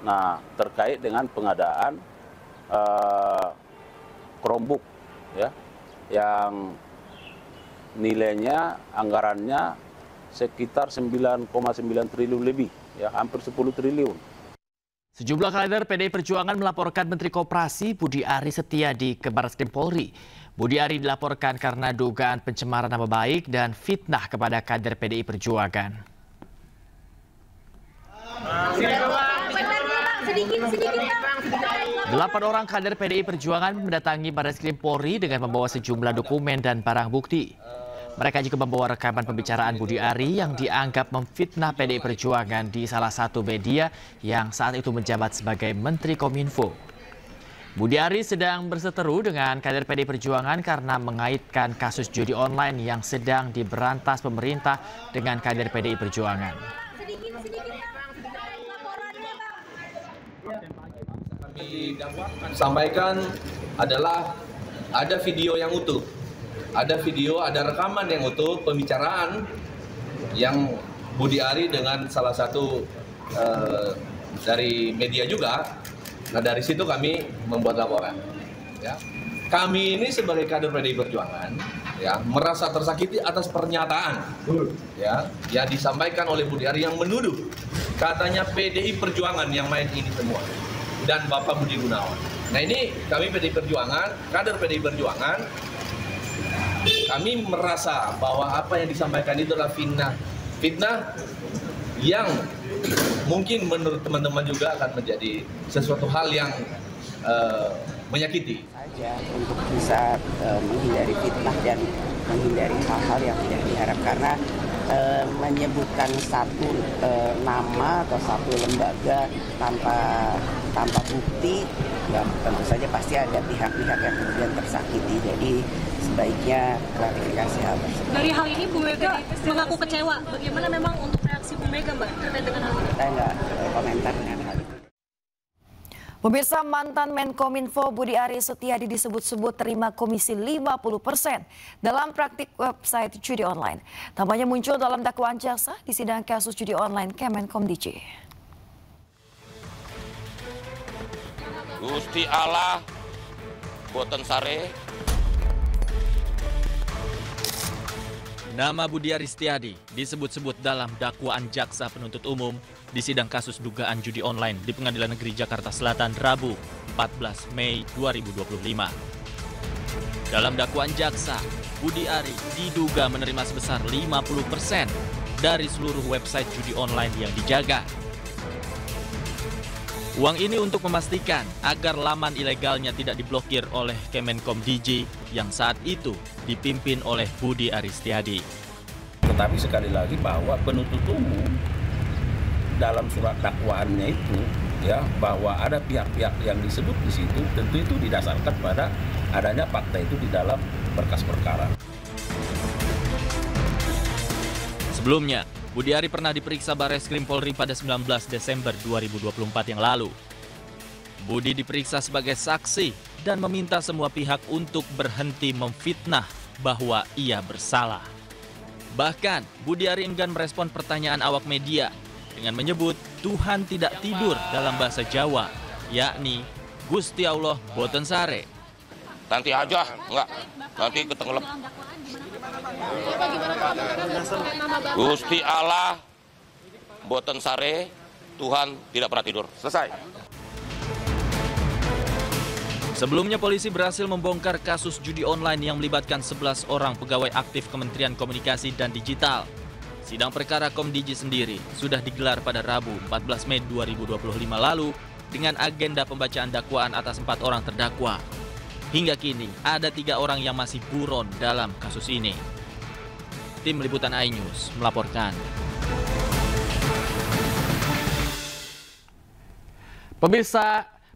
Nah, terkait dengan pengadaan Chromebook ya yang nilainya anggarannya sekitar 9,9 triliun lebih ya, hampir 10 triliun. Sejumlah kader PDI Perjuangan melaporkan Menteri Koperasi Budi Ari Setiadi ke Barreskrim Polri. Budi Ari dilaporkan karena dugaan pencemaran nama baik dan fitnah kepada kader PDI Perjuangan. Delapan orang kader PDI Perjuangan mendatangi Barreskrim Polri dengan membawa sejumlah dokumen dan barang bukti. Mereka juga membawa rekaman pembicaraan Budi Ari yang dianggap memfitnah PDI Perjuangan di salah satu media yang saat itu menjabat sebagai Menteri Kominfo. Budi Ari sedang berseteru dengan kader PDI Perjuangan karena mengaitkan kasus judi online yang sedang diberantas pemerintah dengan kader PDI Perjuangan. Sampaikan adalah ada video yang utuh, ada rekaman yang utuh pembicaraan yang Budi Ari dengan salah satu dari media juga. Nah, dari situ kami membuat laporan. Ya. Kami ini sebagai kader PDI Perjuangan ya merasa tersakiti atas pernyataan ya yang disampaikan oleh Budi Ari yang menuduh katanya PDI Perjuangan yang main ini semua. Dan Bapak Budi Gunawan. Nah, ini kami PDI Perjuangan, kader PDI Perjuangan, kami merasa bahwa apa yang disampaikan itu adalah fitnah yang mungkin menurut teman-teman juga akan menjadi sesuatu hal yang menyakiti. Saja untuk bisa menghindari fitnah dan menghindari hal-hal yang tidak diharapkan, karena menyebutkan satu nama atau satu lembaga tanpa bukti, ya tentu saja pasti ada pihak-pihak yang kemudian tersakiti. Jadi sebaiknya klarifikasi hal tersebut. Dari hal ini Bu Mega mengaku kecewa. Bagaimana memang untuk reaksi Bu Mega, Mbak, terkait dengan hal ini? Saya nggak komentar dengan hal itu. Pemirsa, mantan Menkominfo Budi Ari Setiadi disebut-sebut terima komisi 50% dalam praktik website judi online. Tampaknya muncul dalam dakwaan jaksa di sidang kasus judi online Kemenkom DJ. Gusti Allah, boten sare. Nama Budi Ari Setiadi disebut-sebut dalam dakwaan jaksa penuntut umum di sidang kasus dugaan judi online di Pengadilan Negeri Jakarta Selatan Rabu 14 Mei 2025. Dalam dakwaan jaksa, Budi Ari diduga menerima sebesar 50% dari seluruh website judi online yang dijaga. Uang ini untuk memastikan agar laman ilegalnya tidak diblokir oleh Kemenkom DJ yang saat itu dipimpin oleh Budi Ari Setiadi. Tetapi sekali lagi bahwa penuntut umum dalam surat dakwaannya itu ya bahwa ada pihak-pihak yang disebut di situ, tentu itu didasarkan pada adanya fakta itu di dalam berkas perkara. Sebelumnya, Budi Ari pernah diperiksa Barreskrim Polri pada 19 Desember 2024 yang lalu. Budi diperiksa sebagai saksi dan meminta semua pihak untuk berhenti memfitnah bahwa ia bersalah. Bahkan, Budiari enggan merespon pertanyaan awak media dengan menyebut Tuhan tidak tidur dalam bahasa Jawa, yakni Gusti Allah boten sare. Nanti aja, enggak. Nanti ketenggelam. Gusti Allah boten sare, Tuhan tidak pernah tidur. Selesai. Sebelumnya polisi berhasil membongkar kasus judi online yang melibatkan 11 orang pegawai aktif Kementerian Komunikasi dan Digital. Sidang perkara Komdiji sendiri sudah digelar pada Rabu 14 Mei 2025 lalu dengan agenda pembacaan dakwaan atas 4 orang terdakwa. Hingga kini ada 3 orang yang masih buron dalam kasus ini. Tim Liputan iNews melaporkan.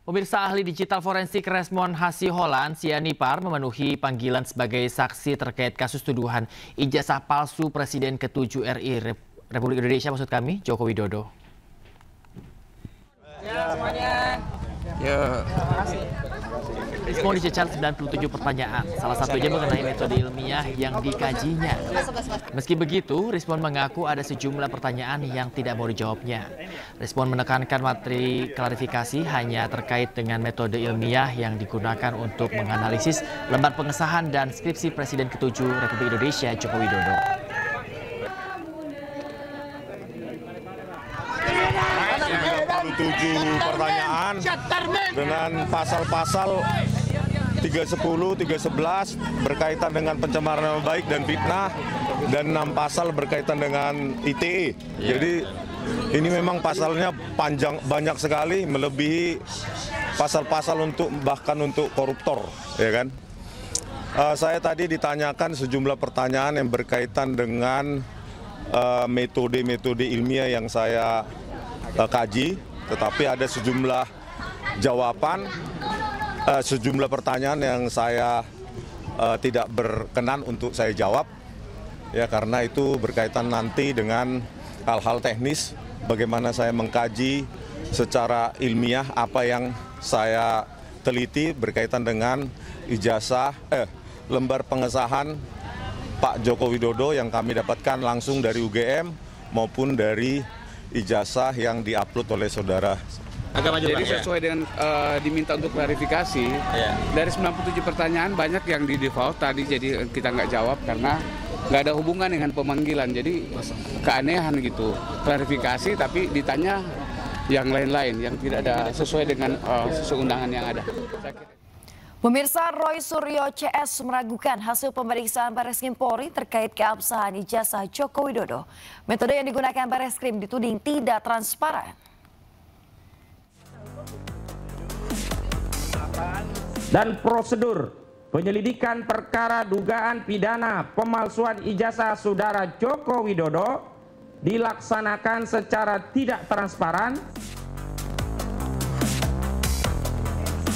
Pemirsa ahli digital forensik Resmond Hasiholan Sianipar memenuhi panggilan sebagai saksi terkait kasus tuduhan ijazah palsu Presiden ke-7 RI Republik Indonesia, maksud kami Joko Widodo. Ya semuanya. Ya. Rismond dicecar 97 pertanyaan, salah satunya mengenai metode ilmiah yang dikajinya. Meski begitu, Rismond mengaku ada sejumlah pertanyaan yang tidak mau dijawabnya. Rismond menekankan materi klarifikasi hanya terkait dengan metode ilmiah yang digunakan untuk menganalisis lembar pengesahan dan skripsi Presiden ke-7 Republik Indonesia Joko Widodo. Pertanyaan dengan pasal-pasal 310, 311 berkaitan dengan pencemaran nama baik dan fitnah, dan 6 pasal berkaitan dengan ITE. Jadi ini memang pasalnya panjang, banyak sekali, melebihi pasal-pasal bahkan untuk koruptor, ya kan? Saya tadi ditanyakan sejumlah pertanyaan yang berkaitan dengan metode-metode ilmiah yang saya kaji, tetapi ada sejumlah jawaban, sejumlah pertanyaan yang saya tidak berkenan untuk saya jawab, ya karena itu berkaitan nanti dengan hal-hal teknis, bagaimana saya mengkaji secara ilmiah apa yang saya teliti berkaitan dengan ijazah, lembar pengesahan Pak Joko Widodo yang kami dapatkan langsung dari UGM maupun dari ijazah yang diupload oleh saudara. Jadi sesuai dengan diminta untuk klarifikasi, dari 97 pertanyaan banyak yang di default tadi, jadi kita nggak jawab karena nggak ada hubungan dengan pemanggilan. Jadi keanehan gitu, klarifikasi tapi ditanya yang lain-lain yang tidak ada sesuai dengan sesuai undangan yang ada. Pemirsa, Roy Suryo CS meragukan hasil pemeriksaan Bareskrim Polri terkait keabsahan ijazah Joko Widodo. Metode yang digunakan Bareskrim dituding tidak transparan. Dan prosedur penyelidikan perkara dugaan pidana pemalsuan ijazah saudara Joko Widodo dilaksanakan secara tidak transparan.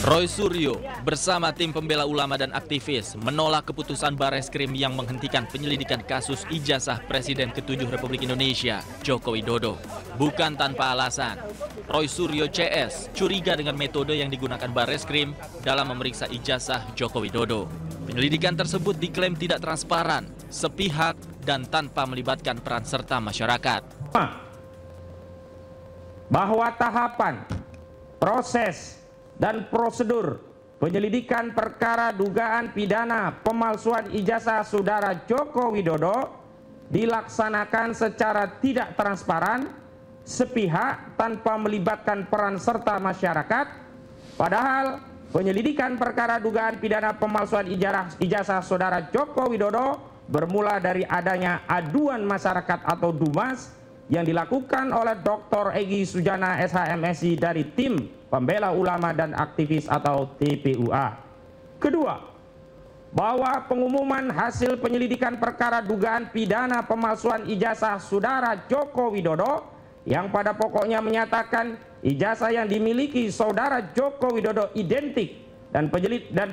Roy Suryo bersama tim pembela ulama dan aktivis menolak keputusan Bareskrim yang menghentikan penyelidikan kasus ijazah Presiden ke-7 Republik Indonesia, Joko Widodo. Bukan tanpa alasan, Roy Suryo CS curiga dengan metode yang digunakan Bareskrim dalam memeriksa ijazah Joko Widodo. Penyelidikan tersebut diklaim tidak transparan, sepihak, dan tanpa melibatkan peran serta masyarakat. Bahwa tahapan, proses, dan prosedur penyelidikan perkara dugaan pidana pemalsuan ijazah saudara Joko Widodo dilaksanakan secara tidak transparan, sepihak, tanpa melibatkan peran serta masyarakat. Padahal penyelidikan perkara dugaan pidana pemalsuan ijazah saudara Joko Widodo bermula dari adanya aduan masyarakat atau DUMAS yang dilakukan oleh Dr. Egy Sujana SHMSI dari tim pembela ulama dan aktivis atau TPUA. Kedua, bahwa pengumuman hasil penyelidikan perkara dugaan pidana pemalsuan ijazah saudara Joko Widodo yang pada pokoknya menyatakan ijazah yang dimiliki saudara Joko Widodo identik dan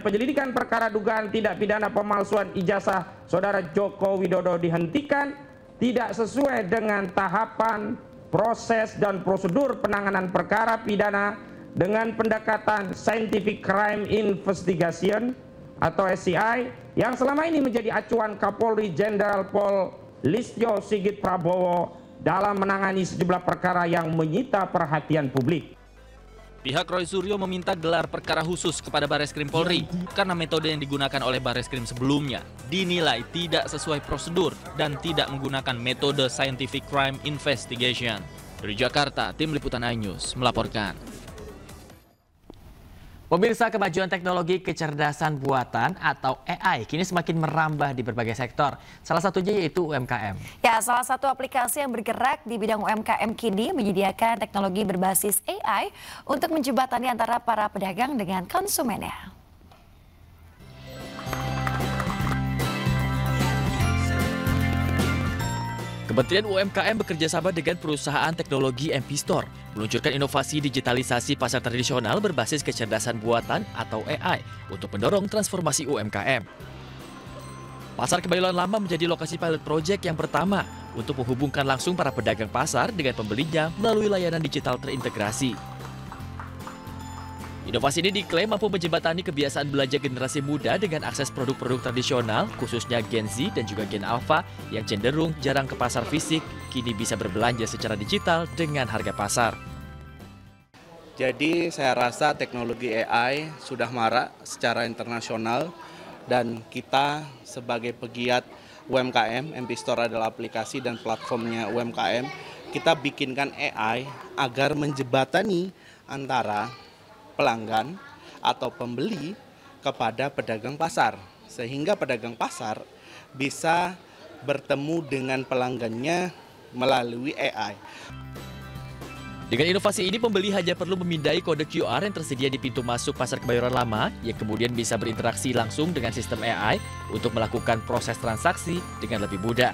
penyelidikan perkara dugaan tindak pidana pemalsuan ijazah saudara Joko Widodo dihentikan tidak sesuai dengan tahapan, proses, dan prosedur penanganan perkara pidana dengan pendekatan Scientific Crime Investigation atau SCI yang selama ini menjadi acuan Kapolri Jenderal Pol Listio Sigit Prabowo dalam menangani sejumlah perkara yang menyita perhatian publik. Pihak Roy Suryo meminta gelar perkara khusus kepada Barreskrim Polri karena metode yang digunakan oleh Barreskrim sebelumnya dinilai tidak sesuai prosedur dan tidak menggunakan metode Scientific Crime Investigation. Dari Jakarta, Tim Liputan iNews melaporkan. Pemirsa, kemajuan teknologi kecerdasan buatan atau AI kini semakin merambah di berbagai sektor. Salah satunya yaitu UMKM. Ya, salah satu aplikasi yang bergerak di bidang UMKM kini menyediakan teknologi berbasis AI untuk menjembatani antara para pedagang dengan konsumennya. Kementerian UMKM bekerja sama dengan perusahaan teknologi MP Store meluncurkan inovasi digitalisasi pasar tradisional berbasis kecerdasan buatan atau AI untuk mendorong transformasi UMKM. Pasar Kebayoran Lama menjadi lokasi pilot project yang pertama untuk menghubungkan langsung para pedagang pasar dengan pembelinya melalui layanan digital terintegrasi. Inovasi ini diklaim mampu menjembatani kebiasaan belanja generasi muda dengan akses produk-produk tradisional, khususnya Gen Z dan juga Gen Alpha yang cenderung jarang ke pasar fisik, kini bisa berbelanja secara digital dengan harga pasar. Jadi saya rasa teknologi AI sudah marak secara internasional dan kita sebagai pegiat UMKM, MP Store adalah aplikasi dan platformnya UMKM, kita bikinkan AI agar menjembatani antara pelanggan atau pembeli kepada pedagang pasar, sehingga pedagang pasar bisa bertemu dengan pelanggannya melalui AI. Dengan inovasi ini, pembeli hanya perlu memindai kode QR yang tersedia di pintu masuk Pasar Kebayoran Lama yang kemudian bisa berinteraksi langsung dengan sistem AI untuk melakukan proses transaksi dengan lebih mudah.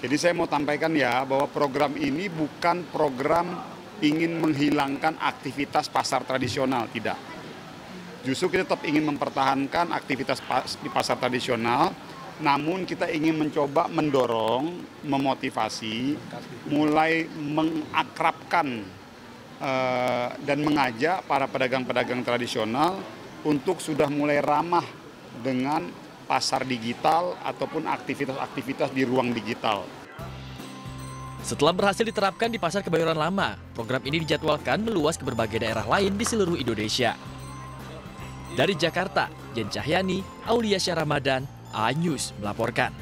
Jadi saya mau sampaikan ya bahwa program ini bukan program ingin menghilangkan aktivitas pasar tradisional, tidak. Justru kita tetap ingin mempertahankan aktivitas di pasar tradisional, namun kita ingin mencoba mendorong, memotivasi, mulai mengakrabkan dan mengajak para pedagang-pedagang tradisional untuk sudah mulai ramah dengan pasar digital ataupun aktivitas-aktivitas di ruang digital. Setelah berhasil diterapkan di Pasar Kebayoran Lama, program ini dijadwalkan meluas ke berbagai daerah lain di seluruh Indonesia. Dari Jakarta, Jen Cahyani, Aulia Syah Ramadan, iNews melaporkan.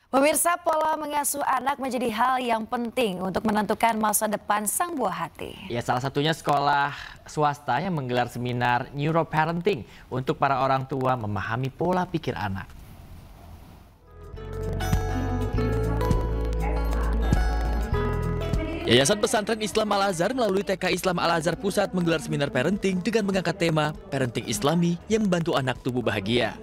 Pemirsa, pola mengasuh anak menjadi hal yang penting untuk menentukan masa depan sang buah hati. Ya, salah satunya sekolah swasta yang menggelar seminar neuroparenting untuk para orang tua memahami pola pikir anak. Yayasan Pesantren Islam Al-Azhar melalui TK Islam Al-Azhar Pusat menggelar seminar parenting dengan mengangkat tema Parenting Islami yang membantu anak tumbuh bahagia.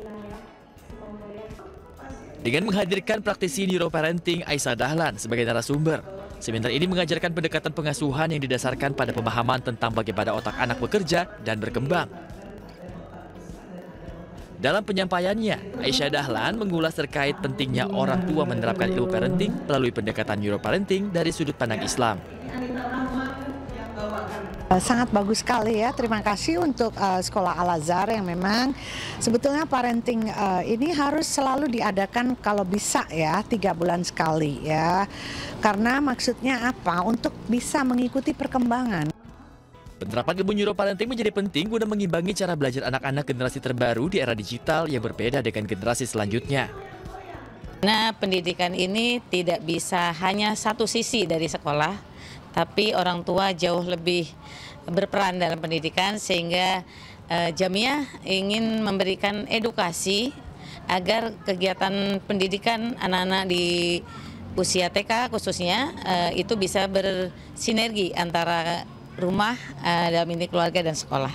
Dengan menghadirkan praktisi neuroparenting Aisyah Dahlan sebagai narasumber, seminar ini mengajarkan pendekatan pengasuhan yang didasarkan pada pemahaman tentang bagaimana otak anak bekerja dan berkembang. Dalam penyampaiannya, Aisyah Dahlan mengulas terkait pentingnya orang tua menerapkan ilmu parenting melalui pendekatan neuroparenting dari sudut pandang Islam. Sangat bagus sekali ya, terima kasih untuk Sekolah Al-Azhar yang memang sebetulnya parenting ini harus selalu diadakan kalau bisa ya 3 bulan sekali ya. Karena maksudnya apa? Untuk bisa mengikuti perkembangan. Penerapan ilmu neuroparenting menjadi penting guna mengimbangi cara belajar anak-anak generasi terbaru di era digital yang berbeda dengan generasi selanjutnya. Nah, pendidikan ini tidak bisa hanya satu sisi dari sekolah, tapi orang tua jauh lebih berperan dalam pendidikan sehingga Jamiah ingin memberikan edukasi agar kegiatan pendidikan anak-anak di usia TK khususnya itu bisa bersinergi antara rumah, dalam ini keluarga dan sekolah.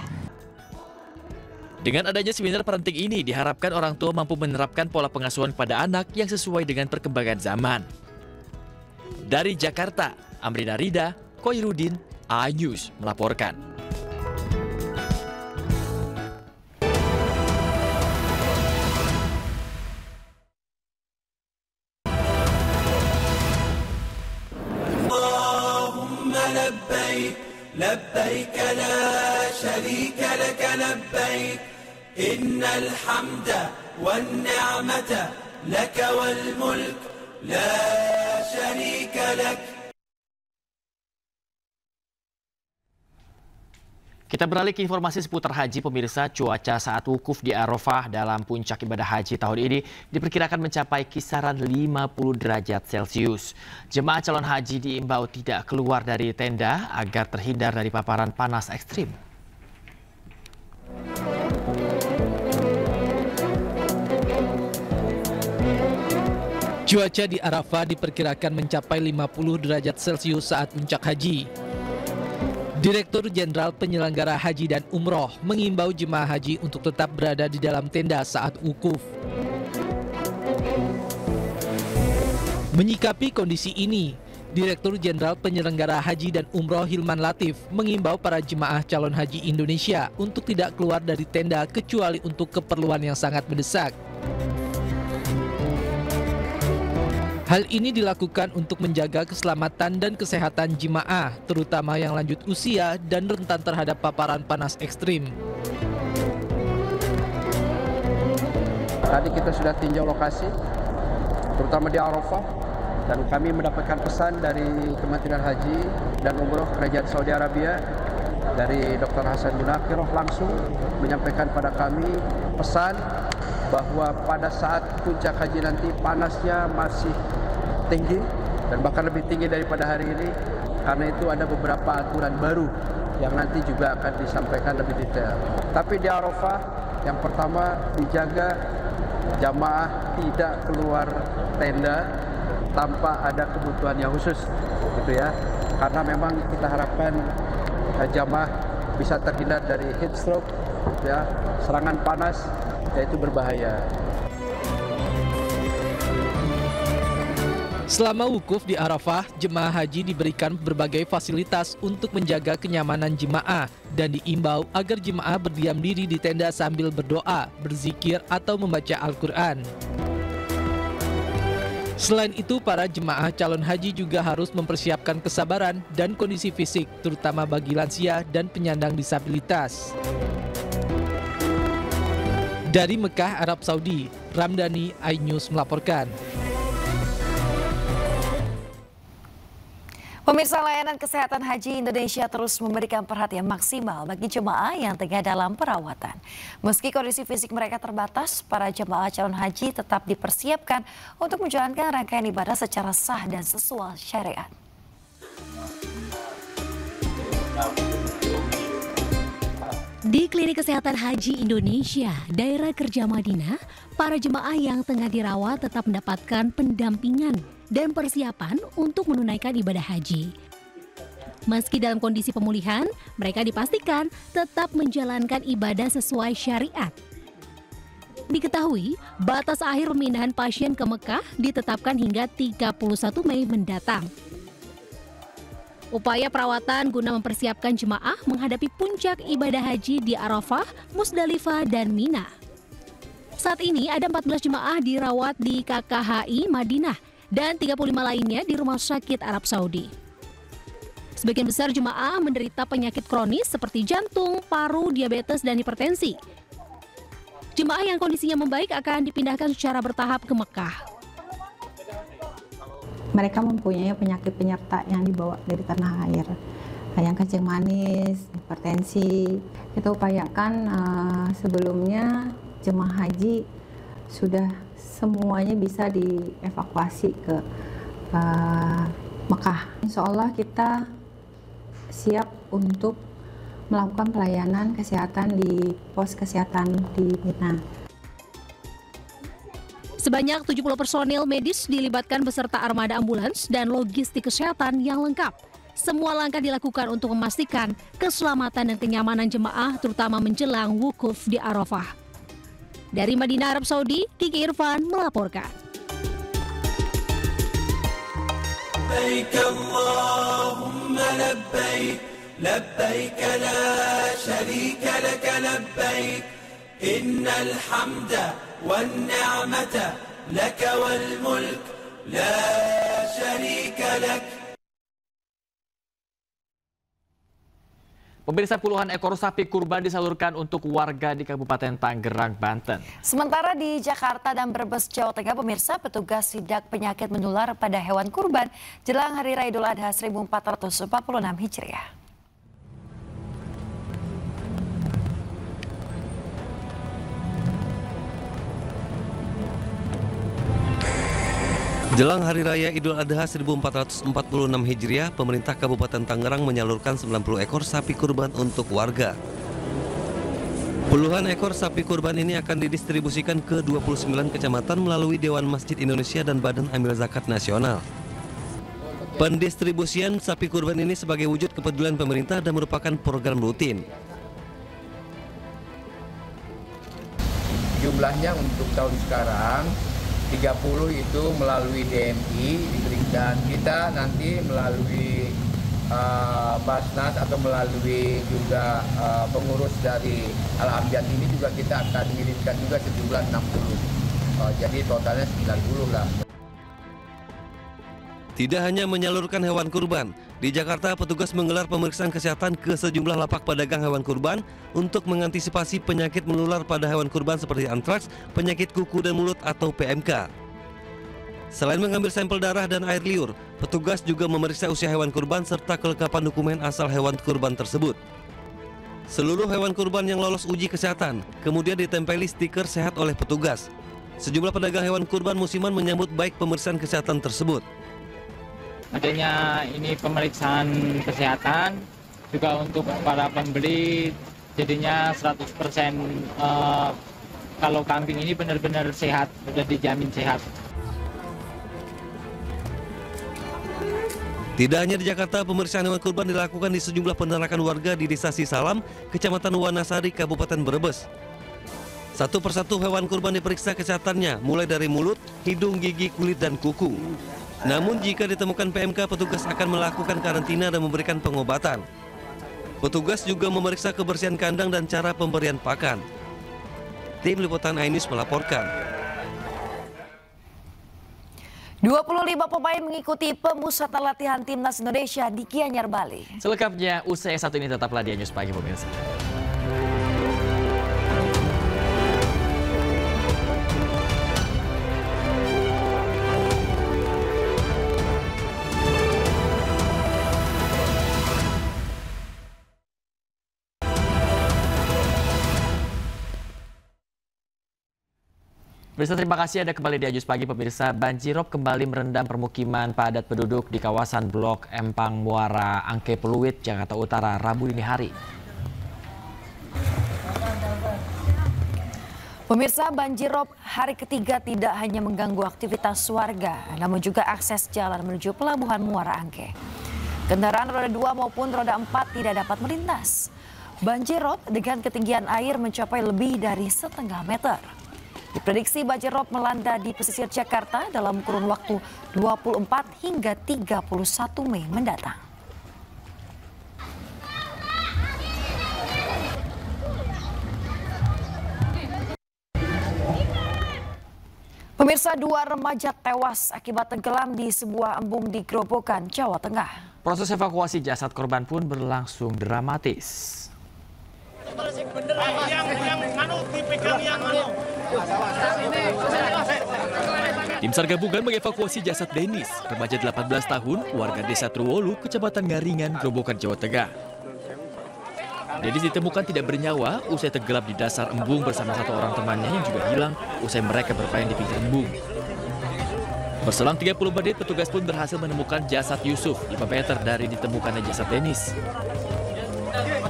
Dengan adanya seminar parenting ini, diharapkan orang tua mampu menerapkan pola pengasuhan pada anak yang sesuai dengan perkembangan zaman. Dari Jakarta, Amrina Rida, Koirudin, iNews melaporkan. لبيك لا شريك لك لبيك إن الحمد والنعمة لك والملك لا شريك لك. Kita beralih ke informasi seputar haji, pemirsa. Cuaca saat wukuf di Arafah dalam puncak ibadah haji tahun ini diperkirakan mencapai kisaran 50 derajat Celcius. Jemaah calon haji diimbau tidak keluar dari tenda agar terhindar dari paparan panas ekstrim. Cuaca di Arafah diperkirakan mencapai 50 derajat Celcius saat puncak haji. Direktur Jenderal Penyelenggara Haji dan Umroh mengimbau jemaah haji untuk tetap berada di dalam tenda saat wukuf. Menyikapi kondisi ini, Direktur Jenderal Penyelenggara Haji dan Umroh Hilman Latif mengimbau para jemaah calon haji Indonesia untuk tidak keluar dari tenda kecuali untuk keperluan yang sangat mendesak. Hal ini dilakukan untuk menjaga keselamatan dan kesehatan jemaah, terutama yang lanjut usia dan rentan terhadap paparan panas ekstrim. Tadi kita sudah tinjau lokasi, terutama di Arafah, dan kami mendapatkan pesan dari Kementerian Haji dan Umroh Kerajaan Saudi Arabia, dari Dr. Hasan bin Akhirah langsung menyampaikan pada kami pesan bahwa pada saat puncak haji nanti panasnya masih tinggi dan bahkan lebih tinggi daripada hari ini. Karena itu ada beberapa aturan baru yang nanti juga akan disampaikan lebih detail. Tapi di Arafah yang pertama dijaga jamaah tidak keluar tenda tanpa ada kebutuhan yang khusus, gitu ya. Karena memang kita harapkan jamaah bisa terhindar dari heat stroke, ya, serangan panas, yaitu berbahaya. Selama wukuf di Arafah, jemaah haji diberikan berbagai fasilitas untuk menjaga kenyamanan jemaah dan diimbau agar jemaah berdiam diri di tenda sambil berdoa, berzikir, atau membaca Al-Quran. Selain itu, para jemaah calon haji juga harus mempersiapkan kesabaran dan kondisi fisik, terutama bagi lansia dan penyandang disabilitas. Dari Mekah, Arab Saudi, Ramdhani, iNews melaporkan. Pemirsa, layanan kesehatan haji Indonesia terus memberikan perhatian maksimal bagi jemaah yang tengah dalam perawatan. Meski kondisi fisik mereka terbatas, para jemaah calon haji tetap dipersiapkan untuk menjalankan rangkaian ibadah secara sah dan sesuai syariat. Di Klinik Kesehatan Haji Indonesia, Daerah Kerja Madinah, para jemaah yang tengah dirawat tetap mendapatkan pendampingan dan persiapan untuk menunaikan ibadah haji. Meski dalam kondisi pemulihan, mereka dipastikan tetap menjalankan ibadah sesuai syariat. Diketahui, batas akhir pemindahan pasien ke Mekah ditetapkan hingga 31 Mei mendatang. Upaya perawatan guna mempersiapkan jemaah menghadapi puncak ibadah haji di Arafah, Musdalifah, dan Mina. Saat ini ada 14 jemaah dirawat di KKHI Madinah dan 35 lainnya di Rumah Sakit Arab Saudi. Sebagian besar jemaah menderita penyakit kronis seperti jantung, paru, diabetes, dan hipertensi. Jemaah yang kondisinya membaik akan dipindahkan secara bertahap ke Mekah. Mereka mempunyai penyakit penyerta yang dibawa dari tanah air, yang kencing manis, hipertensi. Kita upayakan sebelumnya jemaah haji sudah semuanya bisa dievakuasi ke Mekah. Insya Allah kita siap untuk melakukan pelayanan kesehatan di pos kesehatan di Mina. Sebanyak 70 personil medis dilibatkan beserta armada ambulans dan logistik kesehatan yang lengkap. Semua langkah dilakukan untuk memastikan keselamatan dan kenyamanan jemaah, terutama menjelang wukuf di Arafah. Dari Madinah, Arab Saudi, Kiki Irfan melaporkan. Labbaik Allahumma labbaik, labbaik la syarika lak labbaik, innal hamda wan ni'mata lak wal mulk la syarika lak. Pemirsa, puluhan ekor sapi kurban disalurkan untuk warga di Kabupaten Tangerang, Banten. Sementara di Jakarta dan Brebes, Jawa Tengah, pemirsa, petugas sidak penyakit menular pada hewan kurban jelang Hari Raya Idul Adha 1446 Hijriah. Jelang Hari Raya Idul Adha 1446 Hijriah, pemerintah Kabupaten Tangerang menyalurkan 90 ekor sapi kurban untuk warga. Puluhan ekor sapi kurban ini akan didistribusikan ke 29 kecamatan melalui Dewan Masjid Indonesia dan Badan Amil Zakat Nasional. Pendistribusian sapi kurban ini sebagai wujud kepedulian pemerintah dan merupakan program rutin. Jumlahnya untuk tahun sekarang 30 itu melalui DMI dan kita nanti melalui Basnas atau melalui juga pengurus dari Al-Amjad ini juga kita akan mengirimkan juga sejumlah 60. Jadi totalnya 90 lah. Tidak hanya menyalurkan hewan kurban, di Jakarta petugas menggelar pemeriksaan kesehatan ke sejumlah lapak pedagang hewan kurban untuk mengantisipasi penyakit menular pada hewan kurban seperti antraks, penyakit kuku dan mulut atau PMK. Selain mengambil sampel darah dan air liur, petugas juga memeriksa usia hewan kurban serta kelengkapan dokumen asal hewan kurban tersebut. Seluruh hewan kurban yang lolos uji kesehatan kemudian ditempeli stiker sehat oleh petugas. Sejumlah pedagang hewan kurban musiman menyambut baik pemeriksaan kesehatan tersebut. Adanya ini pemeriksaan kesehatan juga untuk para pembeli, jadinya 100% kalau kambing ini benar-benar sehat, sudah dijamin sehat. Tidak hanya di Jakarta, pemeriksaan hewan kurban dilakukan di sejumlah peternakan warga di Desa Sisalam, Kecamatan Wanasari, Kabupaten Brebes. Satu persatu hewan kurban diperiksa kesehatannya, mulai dari mulut, hidung, gigi, kulit, dan kuku. Namun jika ditemukan PMK, petugas akan melakukan karantina dan memberikan pengobatan. Petugas juga memeriksa kebersihan kandang dan cara pemberian pakan. Tim Liputan iNews melaporkan. 25 pemain mengikuti pemusatan latihan Timnas Indonesia di Gianyar, Bali. Selengkapnya usai satu ini tetaplah di iNews Pagi, pemirsa. Pemirsa, terima kasih Anda kembali di iNews Pagi. Pemirsa, banjirop kembali merendam permukiman padat penduduk di kawasan Blok Empang Muara Angke Pluit, Jakarta Utara, Rabu dini hari. Pemirsa, banjirop hari ketiga tidak hanya mengganggu aktivitas warga, namun juga akses jalan menuju Pelabuhan Muara Angke. Kendaraan roda 2 maupun roda 4 tidak dapat melintas. Banjirop dengan ketinggian air mencapai lebih dari setengah meter. Diprediksi banjirop melanda di pesisir Jakarta dalam kurun waktu 24 hingga 31 Mei mendatang. Pemirsa, 2 remaja tewas akibat tenggelam di sebuah embung di Grobogan, Jawa Tengah. Proses evakuasi jasad korban pun berlangsung dramatis. Tim SAR gabungan mengevakuasi jasad Denis, remaja 18 tahun, warga Desa Truwolu, Kecamatan Ngaringan, Grobogan, Jawa Tengah. Denis ditemukan tidak bernyawa usai tenggelam di dasar embung bersama satu orang temannya yang juga hilang usai mereka bermain di pinggir embung. Berselang 30 menit, petugas pun berhasil menemukan jasad Yusuf 5 meter dari ditemukannya jasad Denis.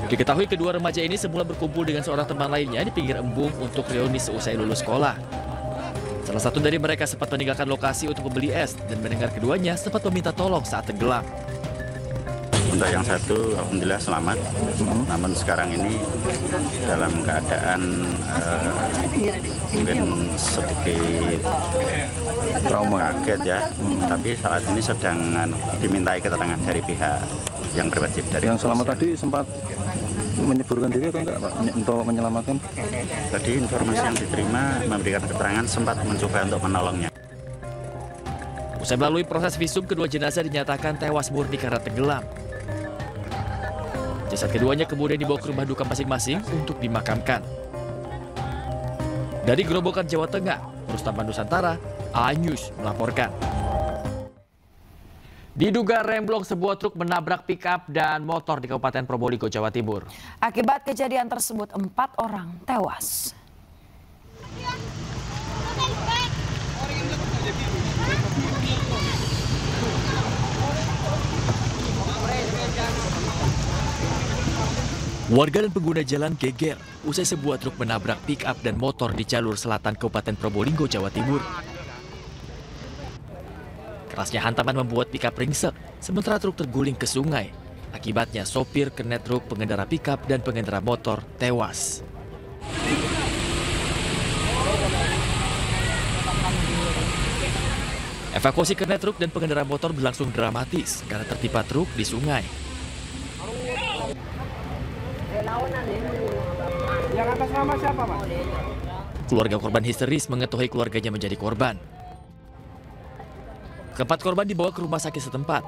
Diketahui kedua remaja ini semula berkumpul dengan seorang teman lainnya di pinggir embung untuk reuni seusai lulus sekolah. Salah satu dari mereka sempat meninggalkan lokasi untuk membeli es dan mendengar keduanya sempat meminta tolong saat tenggelam. Untuk yang satu, alhamdulillah selamat. Namun sekarang ini dalam keadaan mungkin sedikit trauma, kaget ya. Tapi saat ini sedang dimintai keterangan dari pihak yang berwajib. Dari yang selamat tadi sempat menyeburkan diri atau enggak, Pak, untuk menyelamatkan? Tadi informasi yang diterima memberikan keterangan sempat mencoba untuk menolongnya. Usai melalui proses visum, kedua jenazah dinyatakan tewas murni karena tenggelam. Jasad keduanya kemudian dibawa ke rumah duka masing-masing untuk dimakamkan. Dari Gerobokan, Jawa Tengah, Rustaman Nusantara, A-News melaporkan. Diduga remblong, sebuah truk menabrak pickup dan motor di Kabupaten Probolinggo, Jawa Timur. Akibat kejadian tersebut, 4 orang tewas. Warga dan pengguna jalan geger usai sebuah truk menabrak pick-up dan motor di jalur selatan Kabupaten Probolinggo, Jawa Timur. Kerasnya hantaman membuat pick-up ringsek, sementara truk terguling ke sungai. Akibatnya sopir, kernet truk, pengendara pick-up, dan pengendara motor tewas. Evakuasi kernet truk dan pengendara motor berlangsung dramatis karena tertimpa truk di sungai. Yang atas nama siapa, Pak? Keluarga korban histeris mengetahui keluarganya menjadi korban. Keempat korban dibawa ke rumah sakit setempat.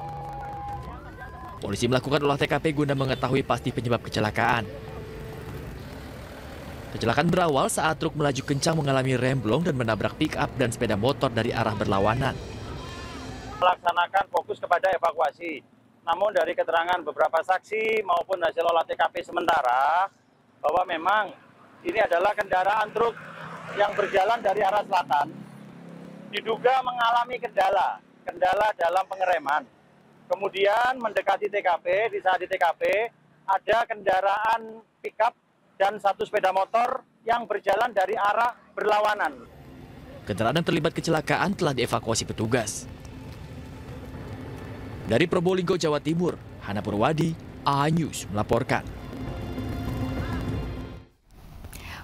Polisi melakukan olah TKP guna mengetahui pasti penyebab kecelakaan. Kecelakaan berawal saat truk melaju kencang mengalami remblong dan menabrak pick-up dan sepeda motor dari arah berlawanan. Melaksanakan fokus kepada evakuasi. Namun dari keterangan beberapa saksi maupun hasil olah TKP sementara, bahwa memang ini adalah kendaraan truk yang berjalan dari arah selatan, diduga mengalami kendala dalam pengereman. Kemudian mendekati TKP, di saat di TKP ada kendaraan pickup dan satu sepeda motor yang berjalan dari arah berlawanan. Kendaraan yang terlibat kecelakaan telah dievakuasi petugas. Dari Probolinggo, Jawa Timur, Hana Purwadi, A-News melaporkan.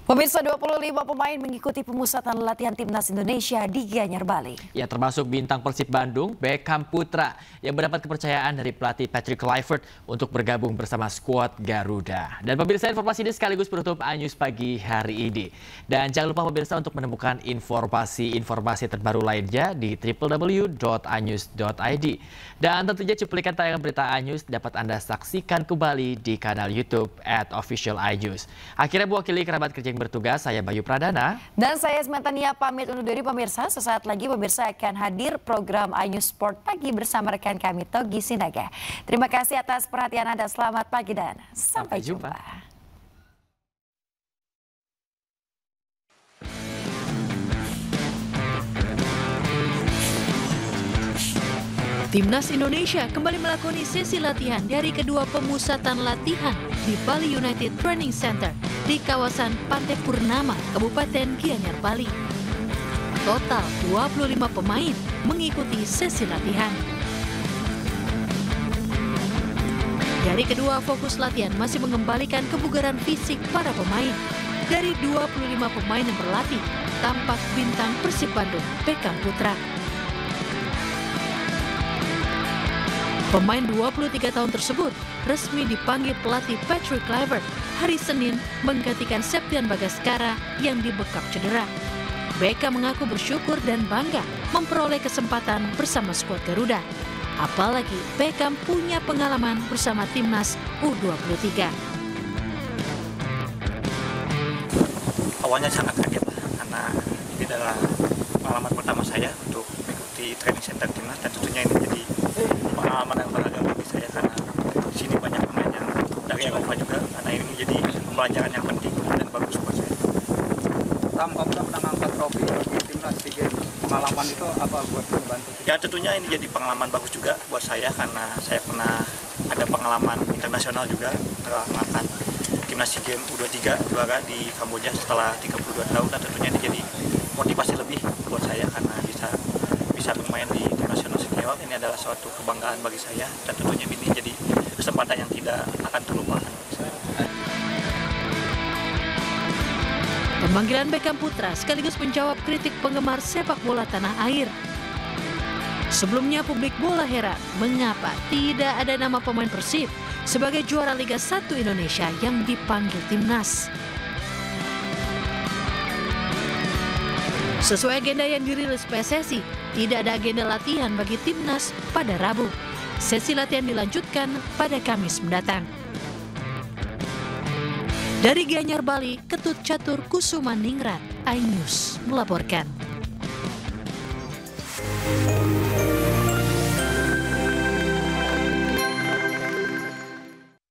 Pemirsa, 25 pemain mengikuti pemusatan latihan Timnas Indonesia di Gianyar, Bali. Ya, termasuk bintang Persib Bandung, Beckham Putra, yang mendapat kepercayaan dari pelatih Patrick Kluivert untuk bergabung bersama skuad Garuda. Dan pemirsa, informasi ini sekaligus penutup A-News pagi hari ini. Dan jangan lupa pemirsa untuk menemukan informasi terbaru lainnya di www.anews.id. Dan tentunya cuplikan tayangan berita A-News dapat Anda saksikan kembali di kanal YouTube @official_iNews. Akhirnya mewakili kerabat kerja yang bertugas, saya Bayu Pradana. Dan saya Esmetania pamit undur diri pemirsa. Sesaat lagi pemirsa akan hadir program A-News Sport Pagi bersama rekan kami Togi Sinaga. Terima kasih atas perhatian Anda. Selamat pagi dan sampai jumpa. Timnas Indonesia kembali melakoni sesi latihan dari kedua pemusatan latihan di Bali United Training Center di kawasan Pantai Purnama, Kabupaten Gianyar, Bali. Total 25 pemain mengikuti sesi latihan. Dari kedua fokus latihan masih mengembalikan kebugaran fisik para pemain. Dari 25 pemain yang berlatih, tampak bintang Persib Bandung, Beckham Putra. Pemain 23 tahun tersebut resmi dipanggil pelatih Patrick Kluivert hari Senin menggantikan Septian Bagaskara yang dibekap cedera. Beckham mengaku bersyukur dan bangga memperoleh kesempatan bersama skuad Garuda. Apalagi Beckham punya pengalaman bersama timnas U23. Awalnya sangat kaget karena ini adalah pengalaman pertama saya untuk mengikuti training center timnas, dan tentunya ini jadi pengalaman yang berharga bagi saya karena di sini banyak pemain yang dari Eropa juga, karena ini menjadi pembelajaran yang penting dan bagus buat saya. Kamu pernah mengangkat trofi di timnas SEA Games. Pengalaman itu apa buat membantu? Ya tentunya ini jadi pengalaman bagus juga buat saya karena saya pernah ada pengalaman internasional juga, telah mengangkat timnas SEA Games U23 juara di Kamboja setelah 32 tahun, dan tentunya ini jadi motivasi lebih buat saya karena bisa bermain di tim nasional senior. Ini adalah suatu kebanggaan bagi saya, dan tentunya ini jadi kesempatan yang tidak akan terlupakan. Pemanggilan Beckham Putra sekaligus menjawab kritik penggemar sepak bola tanah air. Sebelumnya publik bola heran mengapa tidak ada nama pemain Persib sebagai juara Liga 1 Indonesia yang dipanggil timnas. Sesuai agenda yang dirilis PSSI, tidak ada agenda latihan bagi timnas pada Rabu. Sesi latihan dilanjutkan pada Kamis mendatang. Dari Gianyar, Bali, Ketut Catur Kusuma Ningrat, iNews melaporkan.